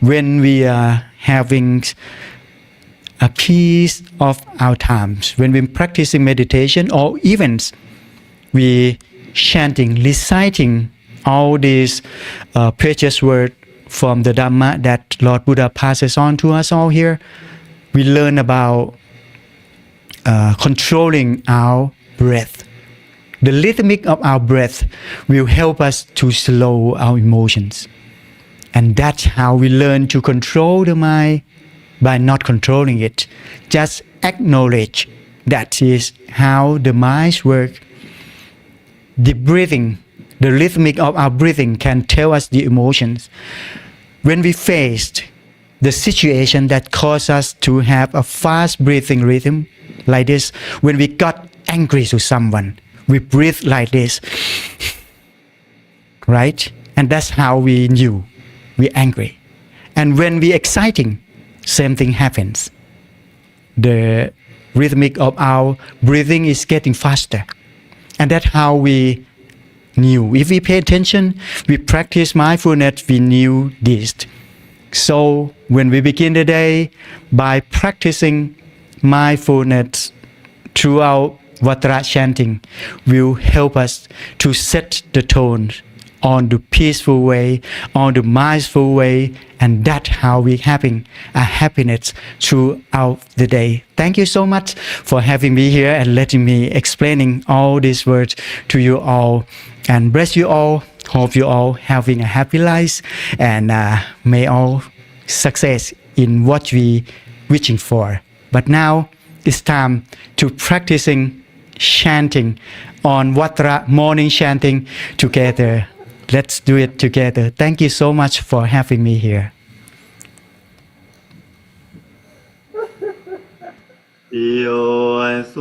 When we are having a peace of our times, when we're practicing meditation, or even we chanting, reciting all these precious words from the Dhamma that Lord Buddha passes on to us all here, we learn about controlling our breath. The rhythmic of our breath will help us to slow our emotions. And that's how we learn to control the mind by not controlling it. Just acknowledge that is how the minds work. The breathing, the rhythmic of our breathing can tell us the emotions. When we faced the situation that caused us to have a fast breathing rhythm like this, when we got angry to someone, we breathe like this, right? And that's how we knew we're angry. And when we're exciting, same thing happens. The rhythmic of our breathing is getting faster. And that's how we knew. If we pay attention, we practice mindfulness, we knew this. So when we begin the day by practicing mindfulness throughout Vajra chanting, will help us to set the tone on the peaceful way, on the mindful way, and that's how we're having a happiness throughout the day. Thank you so much for having me here and letting me explaining all these words to you all. And bless you all. Hope you all having a happy life, and may all success in what we wishing for. But now it's time to practicing chanting on Vajra morning chanting together. Let's do it together. Thank you so much for having me here.
Yo โส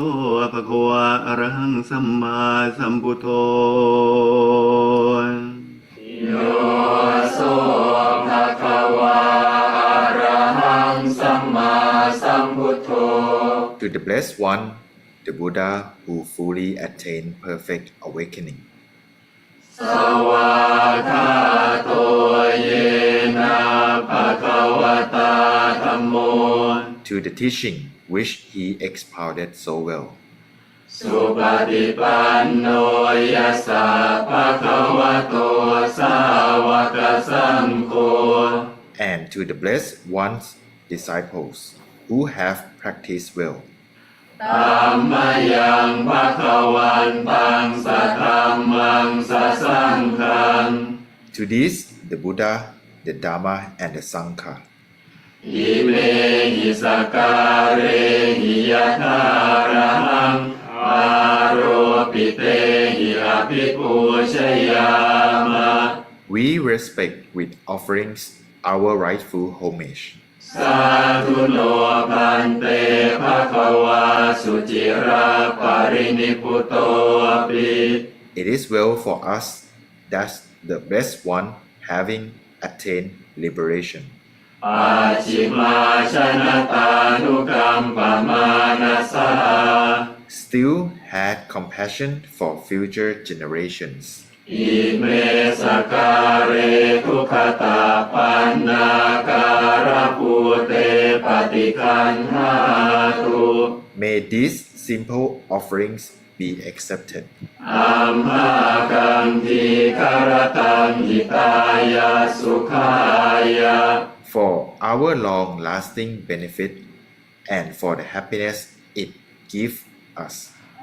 ภะคะวะอะระหังสัมมาสัมพุทโธ
โยโสภะคะวะอะระหังสัมมาสัมพุทโธ
To the Blessed One, the Buddha who fully attained perfect awakening.
สวากขาโตเยนะภะคะวะตาธัมโม
To the teaching which he expounded so well.
สุปฏิปันโนยัสสะภะคะวะโตสาวกสังโฆ
And to the Blessed One's disciples who have practiced well.
ธัมมยังภะคะวันตังสัทธัมมังสัสสังฆัง
To these, the Buddha, the Dharma, and the Sangha.
อิเมหิสการเรหิยะทาระหังอาโรปิเตหิอภิปูชยามะ
We respect with offerings our rightful homage.
สาธุโนพันเตภะคะวาสุจิราปรินิพพุโตปิ
It is well for us that the Blessed One, having attained liberation,
ปัจฉิมาชนะตานุกัมปมานัสสะ
still had compassion for future generations.
อิเมสการเรทุขตาปันนาการภูเตปฏิคันหาตุ
May these simple offerings be accepted.
อัมหากังทีคารตังหิตายาสุขายา
For our long-lasting benefit and for the happiness it gives us.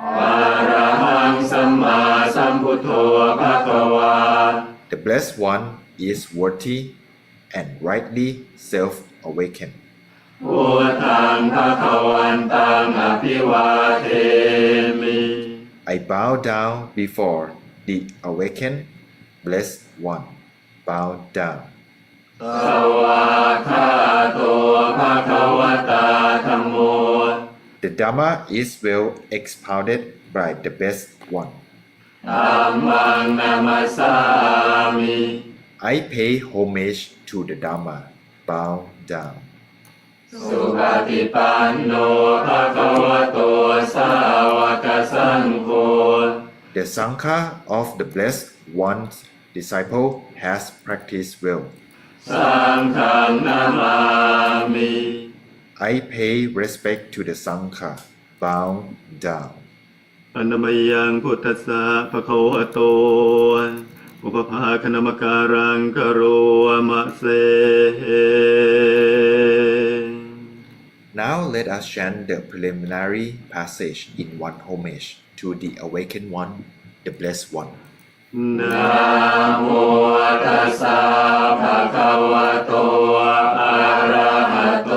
อะระหังสัมมาสัมพุทโธภะคะวา
The Blessed One is worthy and rightly self-awakened.
พุทธังภะคะวันตังอภิวาเทมิ
I bow down before the awakened Blessed One. Bow down.
สวากขาโตภะคะวะตาธัมโม
The Dhamma is well expounded by the Best One.
ธัมมังนามัสสามิ
I pay homage to the Dhamma. Bow down.
สุปฏิปันโนภะคะวะโตสาวกสังโฆ
The Sangha of the Blessed One's disciple has practiced well.
สังฆังนามามิ
I pay respect to the Sangha. Bow down.
อนัมยังพุทธัสสะภะคะวะโตอุปภาคณมการังกโรมะเส
Now let us chant the preliminary passage in one homage to the awakened one, the Blessed One.
นะโมตัสสะภะคะวะโตอะระหะโต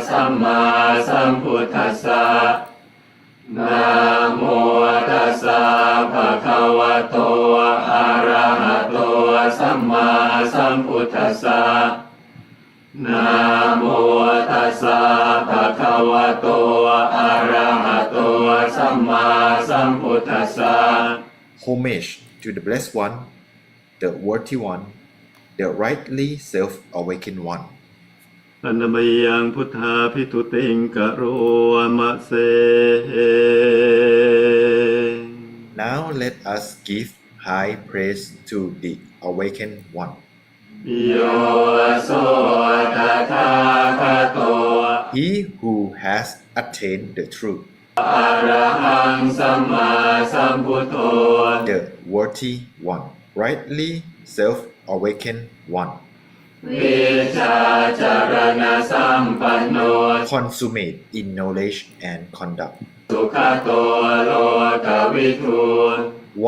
สัมมาสัมพุทธัสสะนะโมตัสสะภะคะวะโตอะระหะโตสัมมาสัมพุทธัสสะนะโมตัสสะภะคะวะโตอะระหะโตสัมมาสัมพุทธัสสะ
Homage to the Blessed One, the worthy one, the rightly self-awakened one.
อนัมยังพุทธาภิทุติงกโรมะเส
Now let us give high praise to the awakened one.
โยโสตถาคโต
He who has attained the truth,
อะระหังสัมมาสัมพุทโธ
the worthy one, rightly self-awakened one,
วิชาจารณสัมปันโน
consummate in knowledge and conduct,
สุขโตโลกวิทู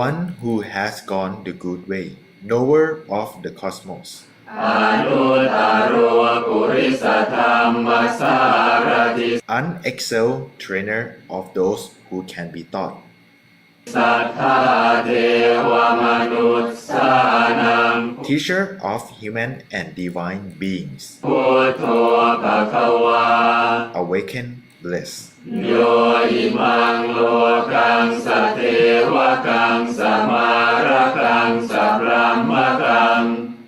one who has gone the good way, knower of the cosmos,
อนุตตโรปุริสธรรมสารติ
unexcelled trainer of those who can be taught,
สัทธาเทวมนุษย์สานัง
teacher of human and divine beings,
พุทโธภะคะวา
awakened blessed.
โยอิมังโลกังสเทวกังสมาระกังสพรหมกัง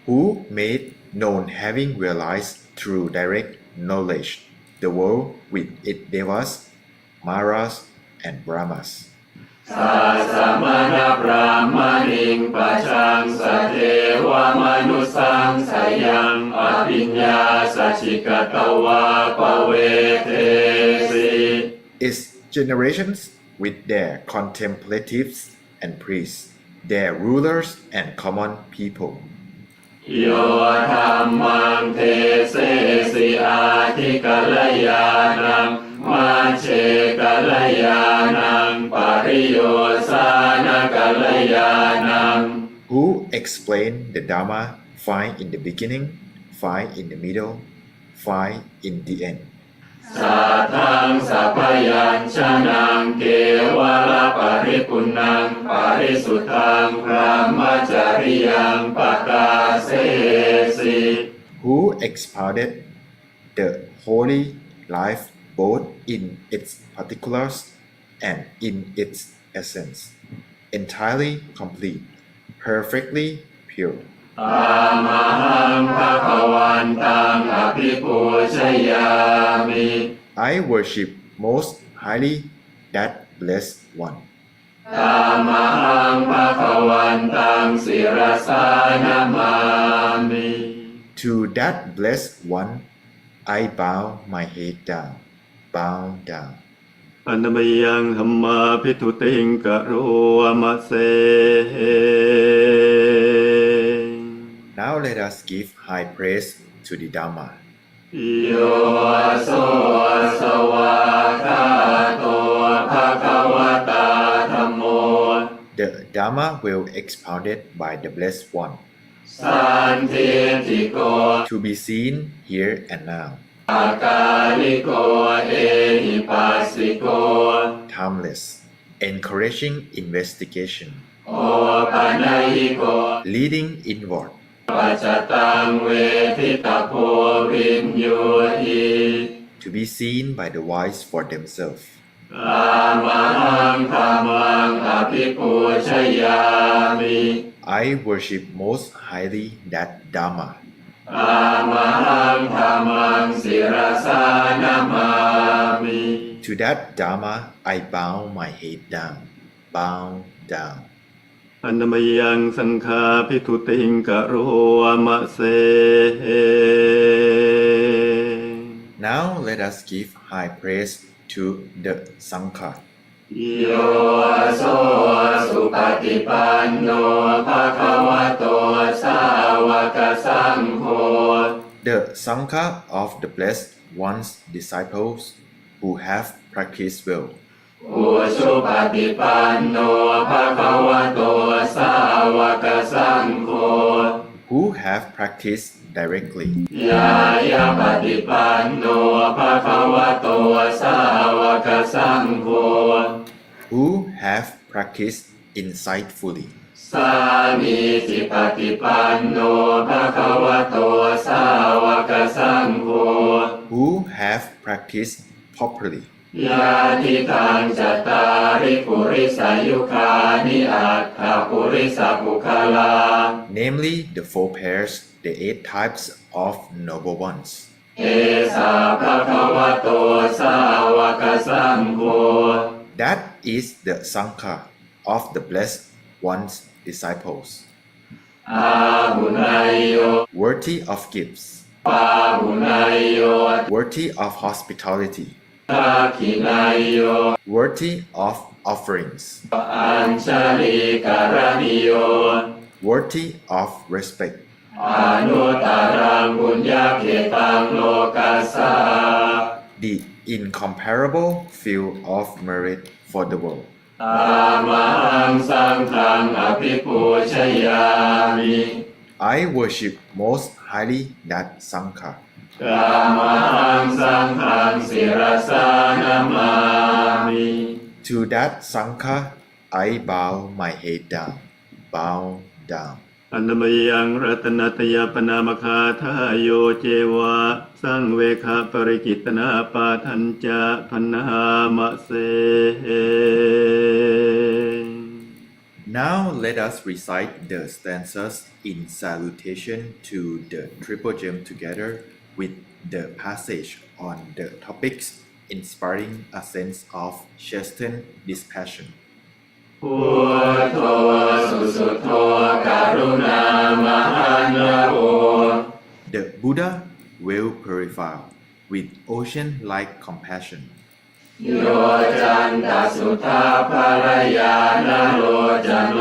Who made known having realized through direct knowledge the world with its devas, maras, and brahmas.
สัสมณพรหมณิงปัจจังสเทวมนุสังสยังอภิญญาสัชิกตวาปเวเทสิ
Its generations with their contemplatives and priests, their rulers and common people.
โยธัมมังเทเสสิอาทิกัลยานังมาเชกัลยานังปริโยสานกัลยานัง
Who explain the Dharma, find in the beginning, find in the middle, find in the end.
สัทธังสัพพยัญชนะเกวลปริปุณังปริสุทธังพระมจริยังปกาเสสิ
Who expounded the holy life both in its particulars and in its essence, entirely complete, perfectly pure.
อามหังภะคะวันตังอภิปูชยามิ
I worship most highly that blessed one.
ตามหังภะคะวันตังศิรสานามามิ
To that blessed one, I bow my head down, bow down.
อันนมยังธรรมาพิทุติงกะโรมะเส
Now let us give high praise to the Dhamma.
โยโสสวากาโตภะคะวะตาธัมโม
The Dhamma will expounded by the blessed one,
สันทิติโก
to be seen here and now,
อากาลิโกเอหิปัสสิโก
timeless, encouraging investigation,
โอปัญญิโก
leading inward,
ปัจจตังเวทิตาโพวินโยหิ
to be seen by the wise for themselves.
อามหังธัมมังอภิปูชยามิ
I worship most highly that Dhamma.
อามหังธัมมังศิรสานามามิ
To that Dhamma, I bow my head down, bow down.
อันนมยังสังฆาพิทุติงกะโรมะเส
Now let us give high praise to the Sangha.
โยโสสุปฏิปันโนภะคะวะโตสาวกสังโฆ
The Sangha of the blessed one's disciples who have practiced well.
อุชุปฏิปันโนภะคะวะโตสาวกสังโฆ
Who have practiced directly.
ยายาปฏิปันโนภะคะวะโตสาวกสังโฆ
Who have practiced insightfully.
สามีจิปฏิปันโนภะคะวะโตสาวกสังโฆ
Who have practiced properly.
ยาทิทังจัตตาริปุริสายุคานิอัตถปุริสปุคลา
Namely, the four pairs, the 8 types of noble ones.
เอสาภะคะวะโตสาวกสังโฆ
That is the Sangha of the blessed one's disciples,
อาหุนายโย
worthy of gifts,
ปาหุนายโย
worthy of hospitality,
ตาขินายโย
worthy of offerings,
อัญชลีการณิโย
worthy of respect,
อนุตตรังบุญญาเขตังโลกัสสา
the incomparable field of merit for the world.
ตามหังสังฆังอภิปูชยามิ
I worship most highly that Sangha.
กามหังสังฆังศิรสานามามิ
To that Sangha, I bow my head down, bow down.
อันนมยังรัตนัตยปนามคาทาโยเจวะสังเวคปริกิตนาปาทัญจะพนามะเส
Now let us recite the stanzas in salutation to the Triple Gem together with the passage on the topics inspiring a sense of chastened dispassion.
พุทโธสุสุโธกรุณามหันโว
The Buddha will purify with ocean-like compassion.
โยจันตสุทาภรยานโรจโน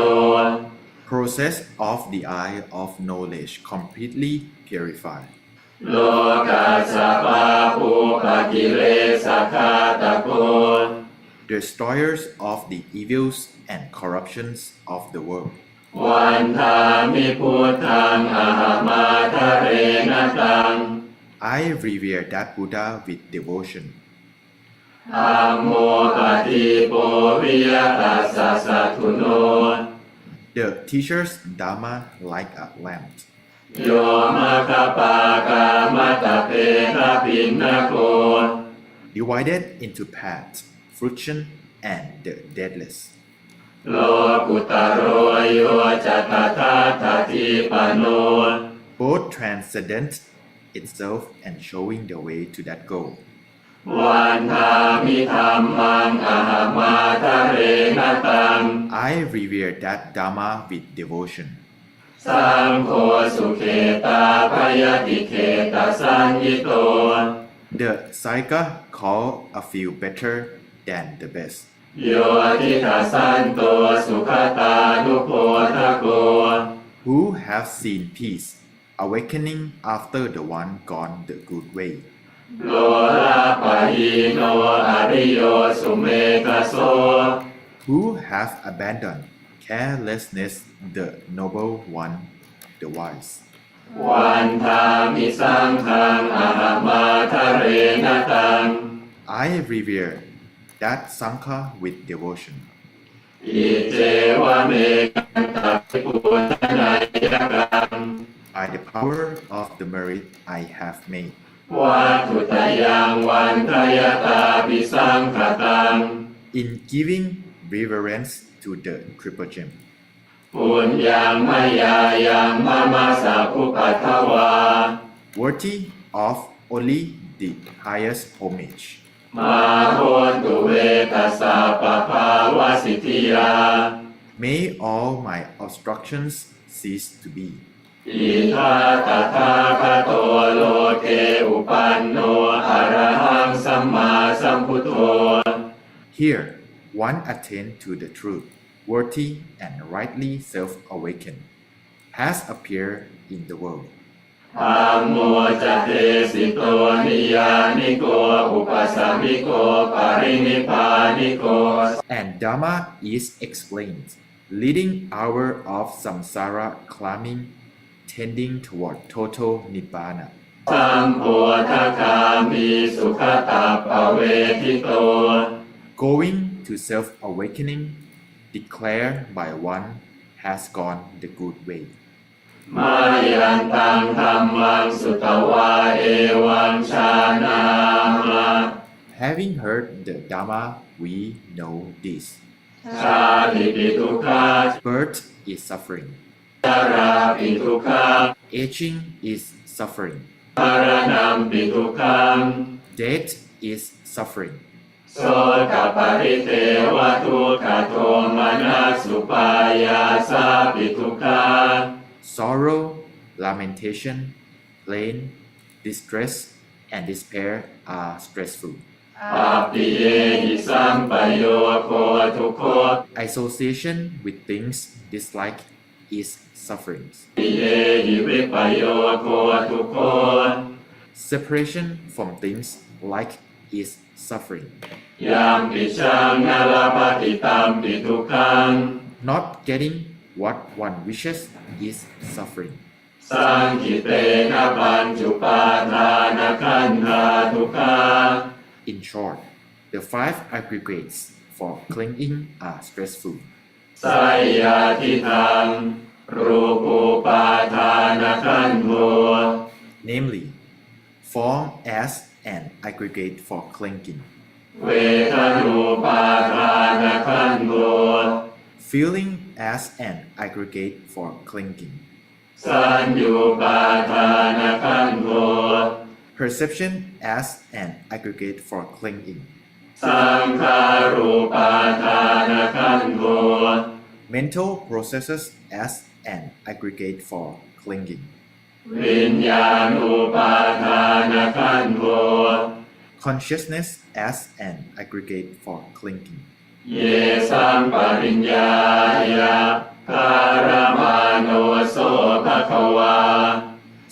Process of the eye of knowledge completely purified.
โลกัสสปะภูปกิเลสคาตโก
Destroyers of the evils and corruptions of the world.
วันทามิพุทธังอหมาทะเรนตัง
I revere that Buddha with devotion.
ธัมโมปฏิโปวิยตัสสะสัทธุโน
The teacher's Dharma like a lamp.
โยมะคปากามตะเพทะปินโก
Divided into paths, fruition, and the deathless.
โลกุตโรโยจัตตาทัตถิปโน
Both transcendent itself and showing the way to that goal.
วันทามิธัมมังอหมาทะเรนตัง
I revere that Dharma with devotion.
สังโฆสุเขตาพยติเขตสัญญิโต
The Sangha call a few better than the best.
โยทิฏฐสันโตสุขตานุโพทโก
Who have seen peace, awakening after the one gone the good way.
โลลาปะหิโนอริโยสุเมกโส
Who have abandoned carelessness, the noble one, the wise.
วันทามิสังฆังอหมาทะเรนตัง
I revere that Sangha with devotion.
อิเจวะเมกันตะภิปุถนายกัง
By the power of the merit I have made.
วัตถุตยังวันทยตาภิสังขตัง
In giving reverence to the Triple Gem.
ปุญญังมยายังมะมะสะอุปัฏฐวา
Worthy of only the highest homage.
มาโหตุเวตัสสะปะภาวะสิทธิยา
May all my obstructions cease to be.
อิทัตถาคโตโลเกอุปันโนอะระหังสัมมาสัมพุทโธ
Here, one attained to the truth, worthy and rightly self-awakened, has appeared in the world.
ธัมโมจะเตสิโตนิยานิโกอุปสัมมิโกปรินิพพานิโก
And Dhamma is explained, leading out of samsara climbing, tending toward total nibbana.
สัมโพธคามิสุขตาปเวทิโต
Going to self-awakening, declared by one, has gone the good way.
มายันตังธัมมังสุตวาเอวังชานาม
Having heard the Dhamma, we know this.
ชาติปิทุกขา
Birth is suffering.
ชราปิทุกขา
Aging is suffering.
มรณะปิทุกขัง
Death is suffering.
โสกปริเทวทุกขโทมนัสสุปายาสาปิทุกขา
Sorrow, lamentation, pain, distress, and despair are stressful.
อาปิเยหิสัมปโยโคทุกโค
Association with things disliked is suffering.
ปิเยหิวิปโยโคทุกโค
Separation from things liked is suffering.
ยามปิชังนลปฏิตัมปิทุกขัง
Not getting what one wishes is suffering.
สังคิเตนะปัญจุปาทานขันธาทุกขา
In short, the five aggregates for clinging are stressful.
ไสยาทิทัง รูปูปาทานขันธ์โธ
namely, form as an aggregate for clinging,
เวทนูปาทานขันธ์โธ
feeling as an aggregate for clinging,
สัญญูปาทานขันธ์โธ
perception as an aggregate for clinging,
สังขารูปาทานขันธ์โธ
mental processes as an aggregate for clinging,
วิญญาณูปาทานขันธ์โธ
consciousness as an aggregate for clinging,
เยสัมปริญญายะคารมาโนโสภควา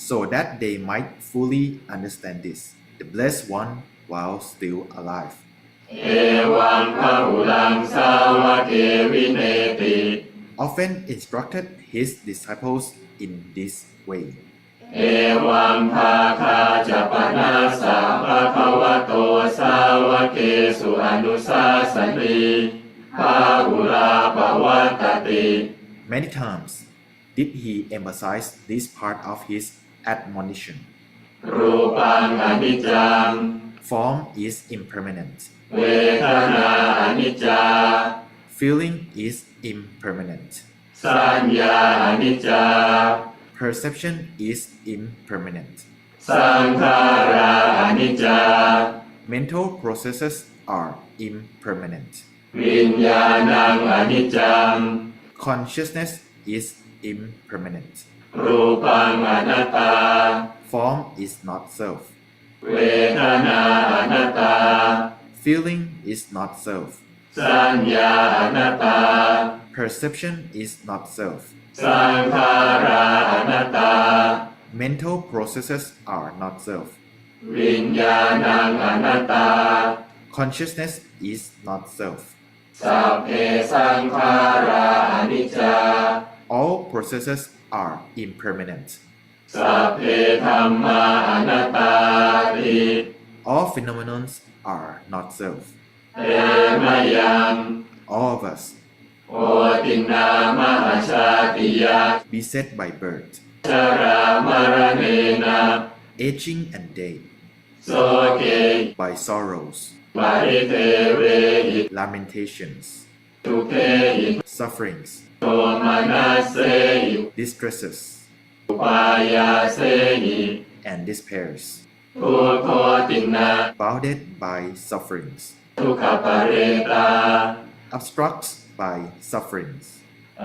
so that they might fully understand this, the blessed one while still alive.
เอวังพหุลังสาวเกวิเนติ
Often instructed his disciples in this way.
เอวังภาคาจะปนาสาภะคะวะโตสาวเกสุอนุสาสนีภาหุลาปวัตติ
Many times did he emphasize this part of his admonition.
รูปังอนิจจัง
Form is impermanent.
เวทนาอนิจจา
Feeling is impermanent.
สัญญาอนิจจา
Perception is impermanent.
สังขาราอนิจจา
Mental processes are impermanent.
วิญญาณังอนิจจัง
Consciousness is impermanent.
รูปังอนัตตา
Form is not self.
เวทนาอนัตตา
Feeling is not self.
สัญญาอนัตตา
Perception is not self.
สังขาราอนัตตา
Mental processes are not self.
วิญญาณังอนัตตา
Consciousness is not self.
สัพเพสังขาราอนิจจา
All processes are impermanent.
สัพเพธัมมาอนัตตาติ
All phenomena are not self.
เตมะยัง
All of us,
โอตินามหาชาติยา
beset by birth,
ชรามรณเนนะ
aging and death,
โสเก
by sorrows,
ปริเทเวหิ
lamentations,
ทุเทหิ
sufferings,
โทมนัสเสหิ
distresses,
อุปายาเสหิ
and despairs,
ทุกโคตินา
bounded by sufferings,
ทุกขปเรตา
obstructed by sufferings,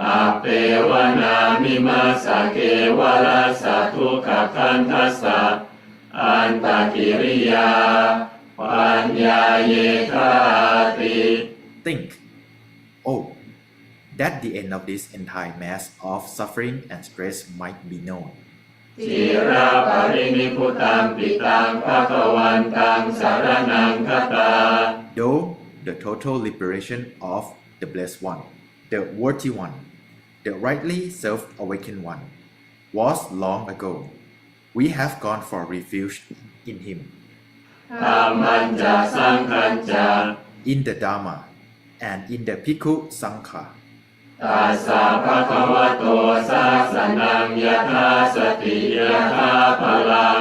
อาเปวนามิมาสะเกวราสะทุกขคันทัสสะอันตกิริยาปัญญาเยคาติ
Think, oh, that the end of this entire mass of suffering and stress might be known.
จิราปรินิพุตังปิตังภคะวันตังสารนังคตา
Though the total liberation of the blessed one, the worthy one, the rightly self-awakened one, was long ago, we have gone for refuge in him,
ธรรมันจะสังขันจะ
in the Dharma, and in the Bhikkhu Sangha.
ตัสสะภะคะวะโตสาสนังยถาสติยถาพลัง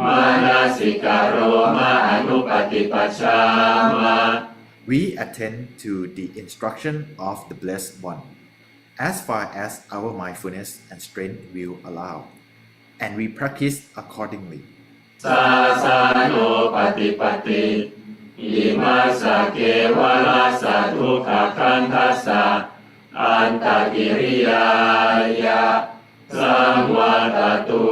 มานาสิกโรมาอนุปฏิปัชฌามา
We attend to the instruction of the Blessed One, as far as our mindfulness and strength will allow, and we practice accordingly.
สาสาโนปฏิปติอิมาสะเกวราสะทุกขคันทัสสะอันตกิริยายะสังวัตตุ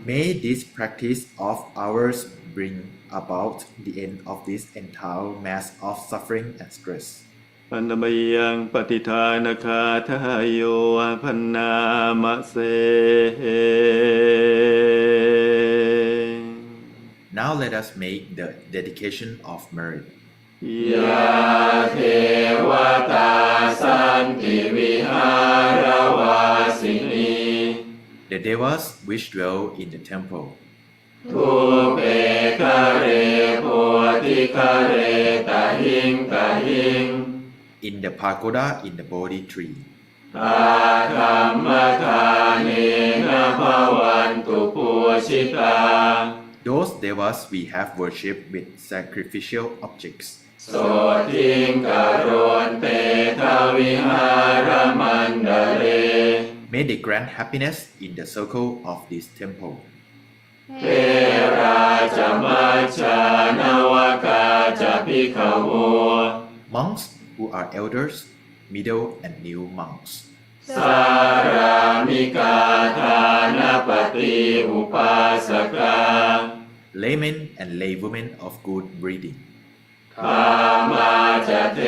May this practice of ours bring about the end of this entire mass of suffering and stress.
ปัณมยังปฏิทานคาทายโยพันนามะเส
Now let us make the dedication of merit.
ยาเทวตาสันติวิหารวาสินี
The devas which dwell in the temple,
ทุเปคะเรโพธิคะเรตหิงกหิง
in the pagoda in the Bodhi tree,
ตาธัมมทาเนนะภวันตุปูชิตา
Those devas we have worshipped with sacrificial objects.
โสทิงกโรนเตทวิหารมันดาเล
May they grant happiness in the circle of this temple.
เทราจมัจจานวกาจะภิกขโว
Monks who are elders, middle and new monks.
สารามิกาทานปฏิอุปาสกา
Laymen and laywomen of good breeding.
คามาจะเท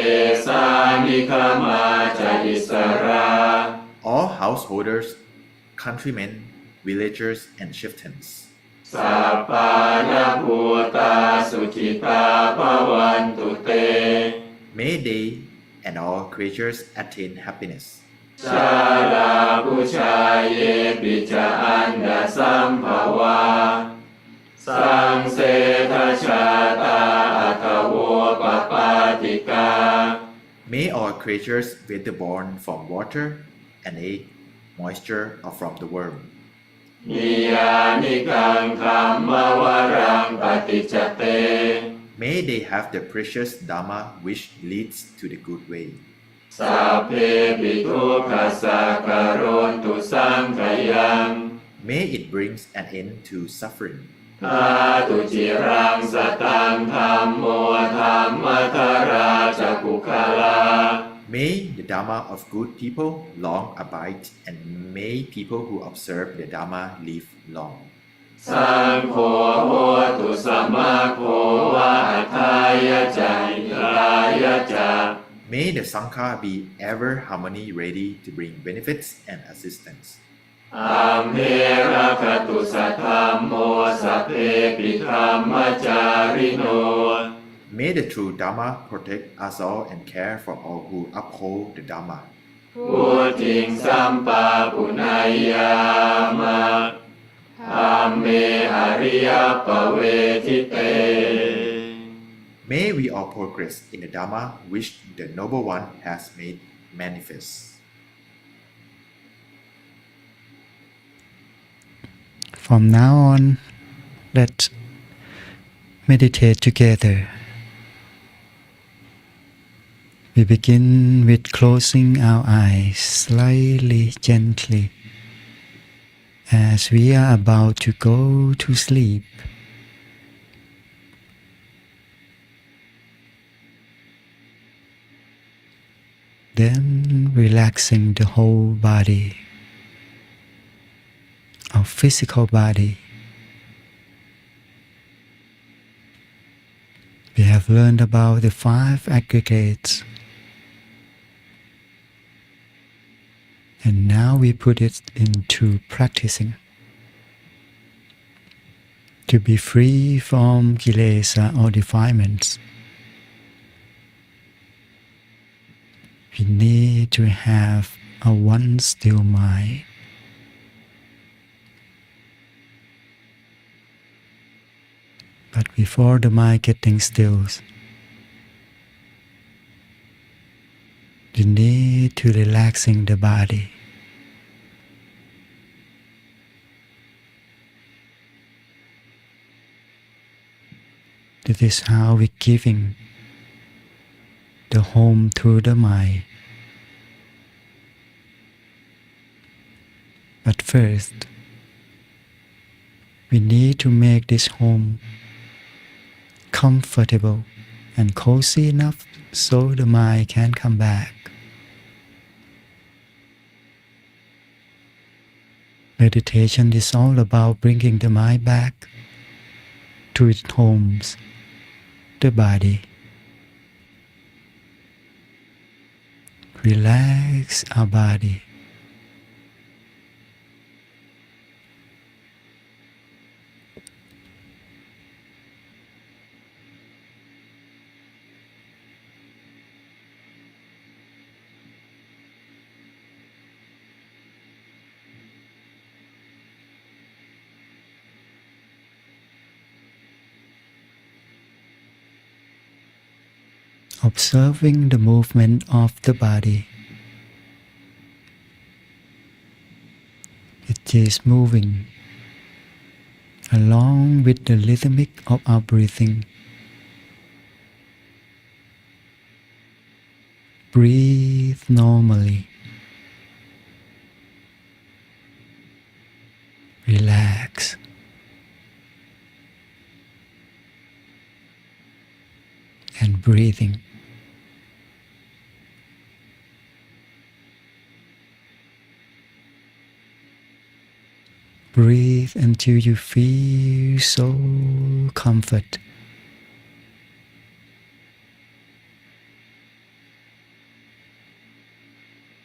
สานิคามาจะอิสรา
All householders, countrymen, villagers and chieftains.
สัพพานาภูตาสุขิตาภวันตุเต
May they and all creatures attain happiness.
ชาลาผู้ชายเยปิจาอันดาสัมภวาสังเสทชาตาอัตโวปปาติกา
May all creatures whether born from water, an egg, moisture or from the worm.
นิยานิกังคัมมวรังปฏิจเต
May they have the precious Dhamma which leads to the good way.
สัพเพปิทุกขสักกโรนตุสังขยัง
May it brings an end to suffering.
ทาตุจิรังสตังธัมโมธัมมทราจะปุคลา
May the Dhamma of good people long abide, and may people who observe the Dhamma live long.
สังโฆโหตุสัมมาโควะอัฏฐายะจายายะจา
May the Sangha be ever harmony ready to bring benefits and assistance.
อัมเพระคตุสัทธัมโมสัพเพปิธัมมจาริโน
May the true Dhamma protect us all and care for all who uphold the Dhamma.
พุทธิงสัมปาปุณายยามะอัมเมอริยปเวทิเต
May we all progress in the Dhamma which the Noble One has made manifest.
From now on, let's meditate together. We begin with closing our eyes slightly, gently, as we are about to go to sleep. Then relaxing the whole body, our physical body. We have learned about the 5 aggregates. And now we put it into practicing. To be free from kilesa or defilements, we need to have a one still mind. But before the mind getting still, you need to relaxing the body. This is how we're giving the home to the mind. But first, we need to make this home comfortable and cozy enough so the mind can come back. Meditation is all about bringing the mind back to its homes, the body. Relax our body. Observing the movement of the body. It is moving along with the rhythmic of our breathing. Breathe normally. Relax. And breathing. Breathe until you feel so comfort.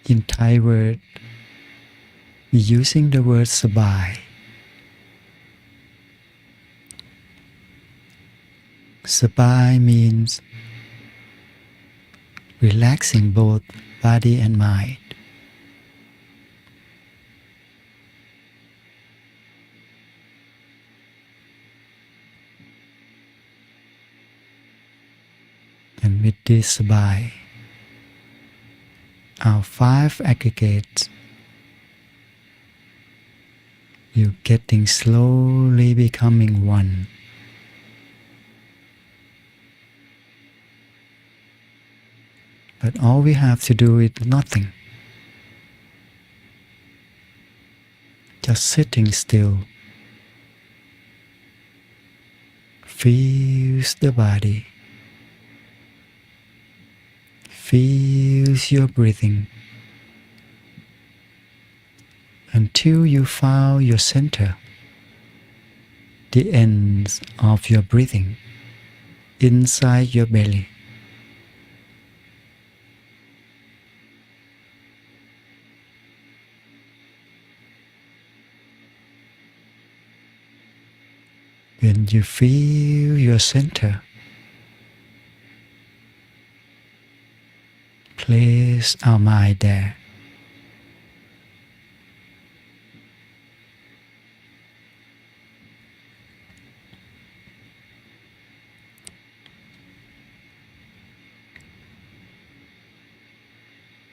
In Thai word, we're using the word สบาย สบาย means relaxing both body and mind. And with this สบาย our 5 aggregates, you're getting slowly becoming one. But all we have to do is nothing. Just sitting still. Feels the body. Feels your breathing. Until you found your center, the ends of your breathing inside your belly. When you feel your center, place our mind there.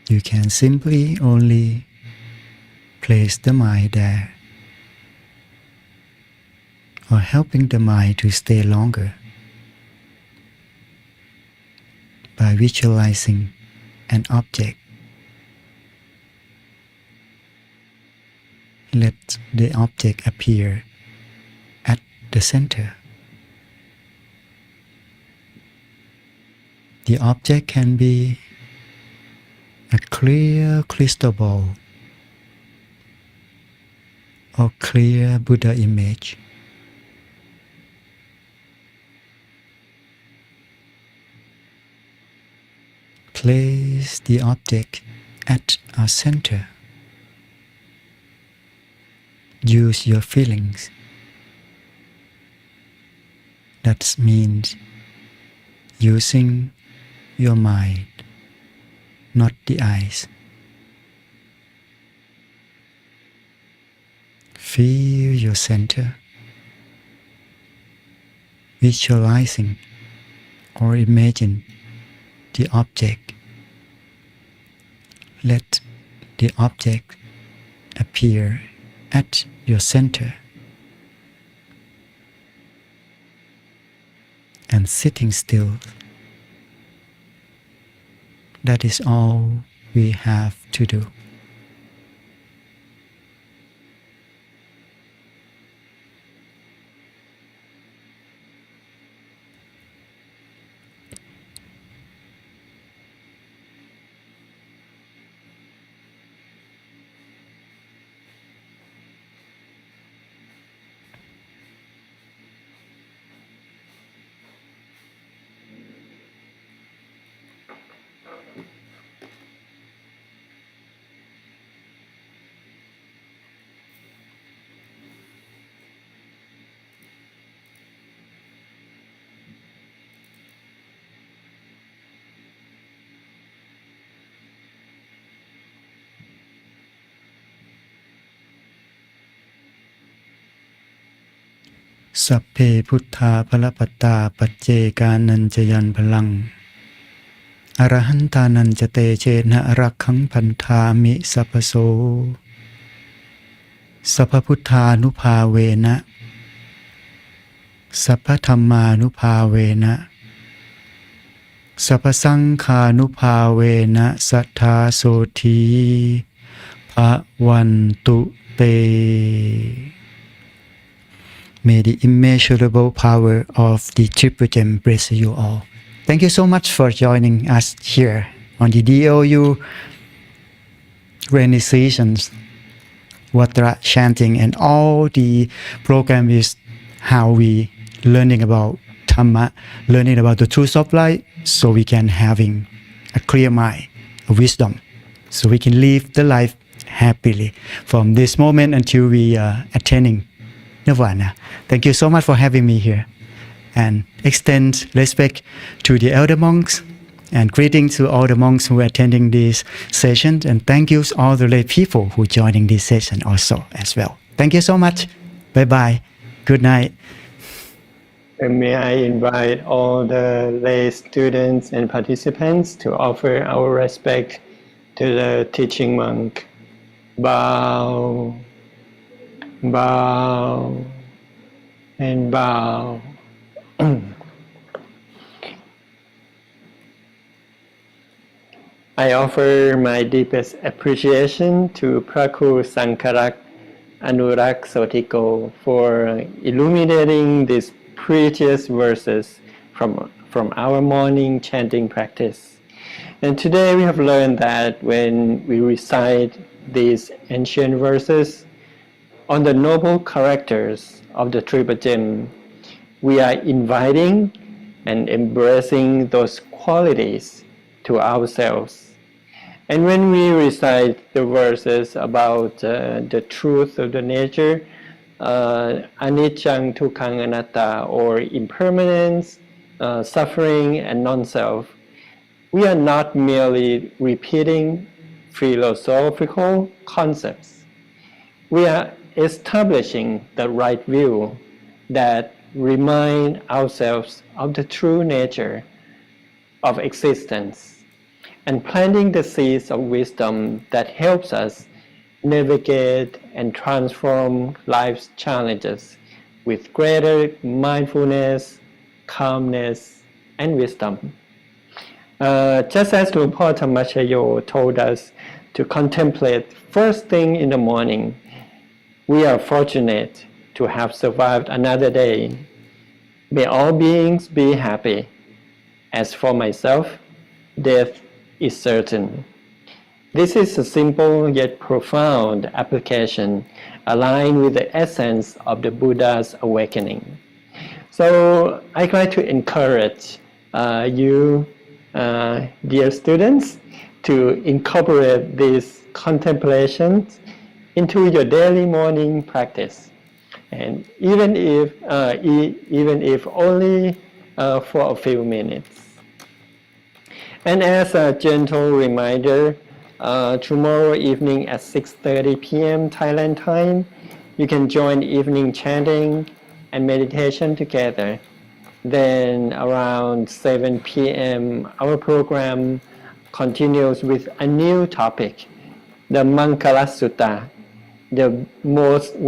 You can simply only place the mind there, or helping the mind to stay longer by visualizing an object. Let the object appear at the center. The object can be a clear crystal ball or clear Buddha image. Place the object at our center. Use your feelings. That means using your mind, not the eyes. Feel your center, visualizing or imagine the object. Let the object appear at your center. And sitting still. That is all we have to do.สัพเพพุทธาภลปัตตาปัจเจกานัญจยันพลังอรหันตานัญจเตเชนะรักขังพันธามิสัพพโส สัพพพุทธานุภาเวนะสัพพธัมมานุภาเวนะสัพพสังฆานุภาเวนะสัทธาโสธีภวันตุเต May the immeasurable power of the Triple Gem bless you all. Thank you so much for joining us here on the DOU rainy seasons, Vatra chanting, and all the program is how we learning about Dhamma, learning about the truth of life, so we can having a clear mind, a wisdom, so we can live the life happily from this moment until we are attaining Nirvana. Thank you so much for having me here, and extend respect to the elder monks, and greetings to all the monks who are attending this session, and thank you to all the lay people who joining this session also as well. Thank you so much. Bye bye. Good night.
And may I invite all the lay students and participants to offer our respect to the teaching monk. Bow, bow, and bow. I offer my deepest appreciation to Praku Sankarak Anurak Sotiko for illuminating these precious verses from our morning chanting practice. And today we have learned that when we recite these ancient verses on the noble characters of the Triple Gem, we are inviting and embracing those qualities to ourselves. And when we recite the verses about the truth of the nature, anicca, dukkha, anatta, or impermanence, suffering, and non-self, we are not merely repeating philosophical concepts. We are establishing the right view that remind ourselves of the true nature of existence, and planting the seeds of wisdom that helps us navigate and transform life's challenges with greater mindfulness, calmness, and wisdom. Just as Luangพ่อ Thammachayo told us to contemplate first thing in the morning, we are fortunate to have survived another day. May all beings be happy. As for myself, death is certain. This is a simple yet profound application aligned with the essence of the Buddha's awakening. So I'd like to encourage you, dear students, to incorporate these contemplations into your daily morning practice. And even if only for a few minutes. And as a gentle reminder, tomorrow evening at 6:30 p.m. Thailand time, you can join evening chanting and meditation together. Then around 7 p.m. our program continues with a new topic, the Mangala Sutta,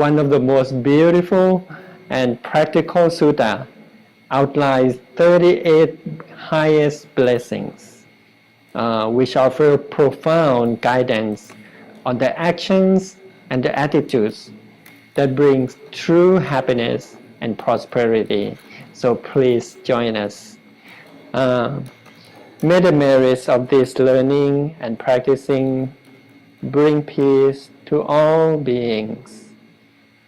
one of the most beautiful and practical sutta, outlines 38 highest blessings, which offer profound guidance on the actions and the attitudes that bring true happiness and prosperity. So please join us. May the merits of this learning and practicing bring peace to all beings.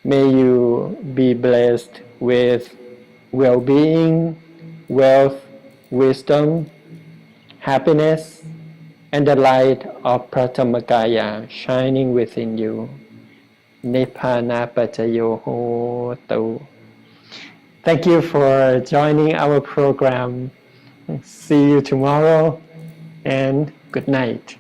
May you be blessed with well-being, wealth, wisdom, happiness, and the light of Pratamakkaya shining within you. Nibbana Pacayo Hotu. Thank you for joining our program. See you tomorrow, and good night.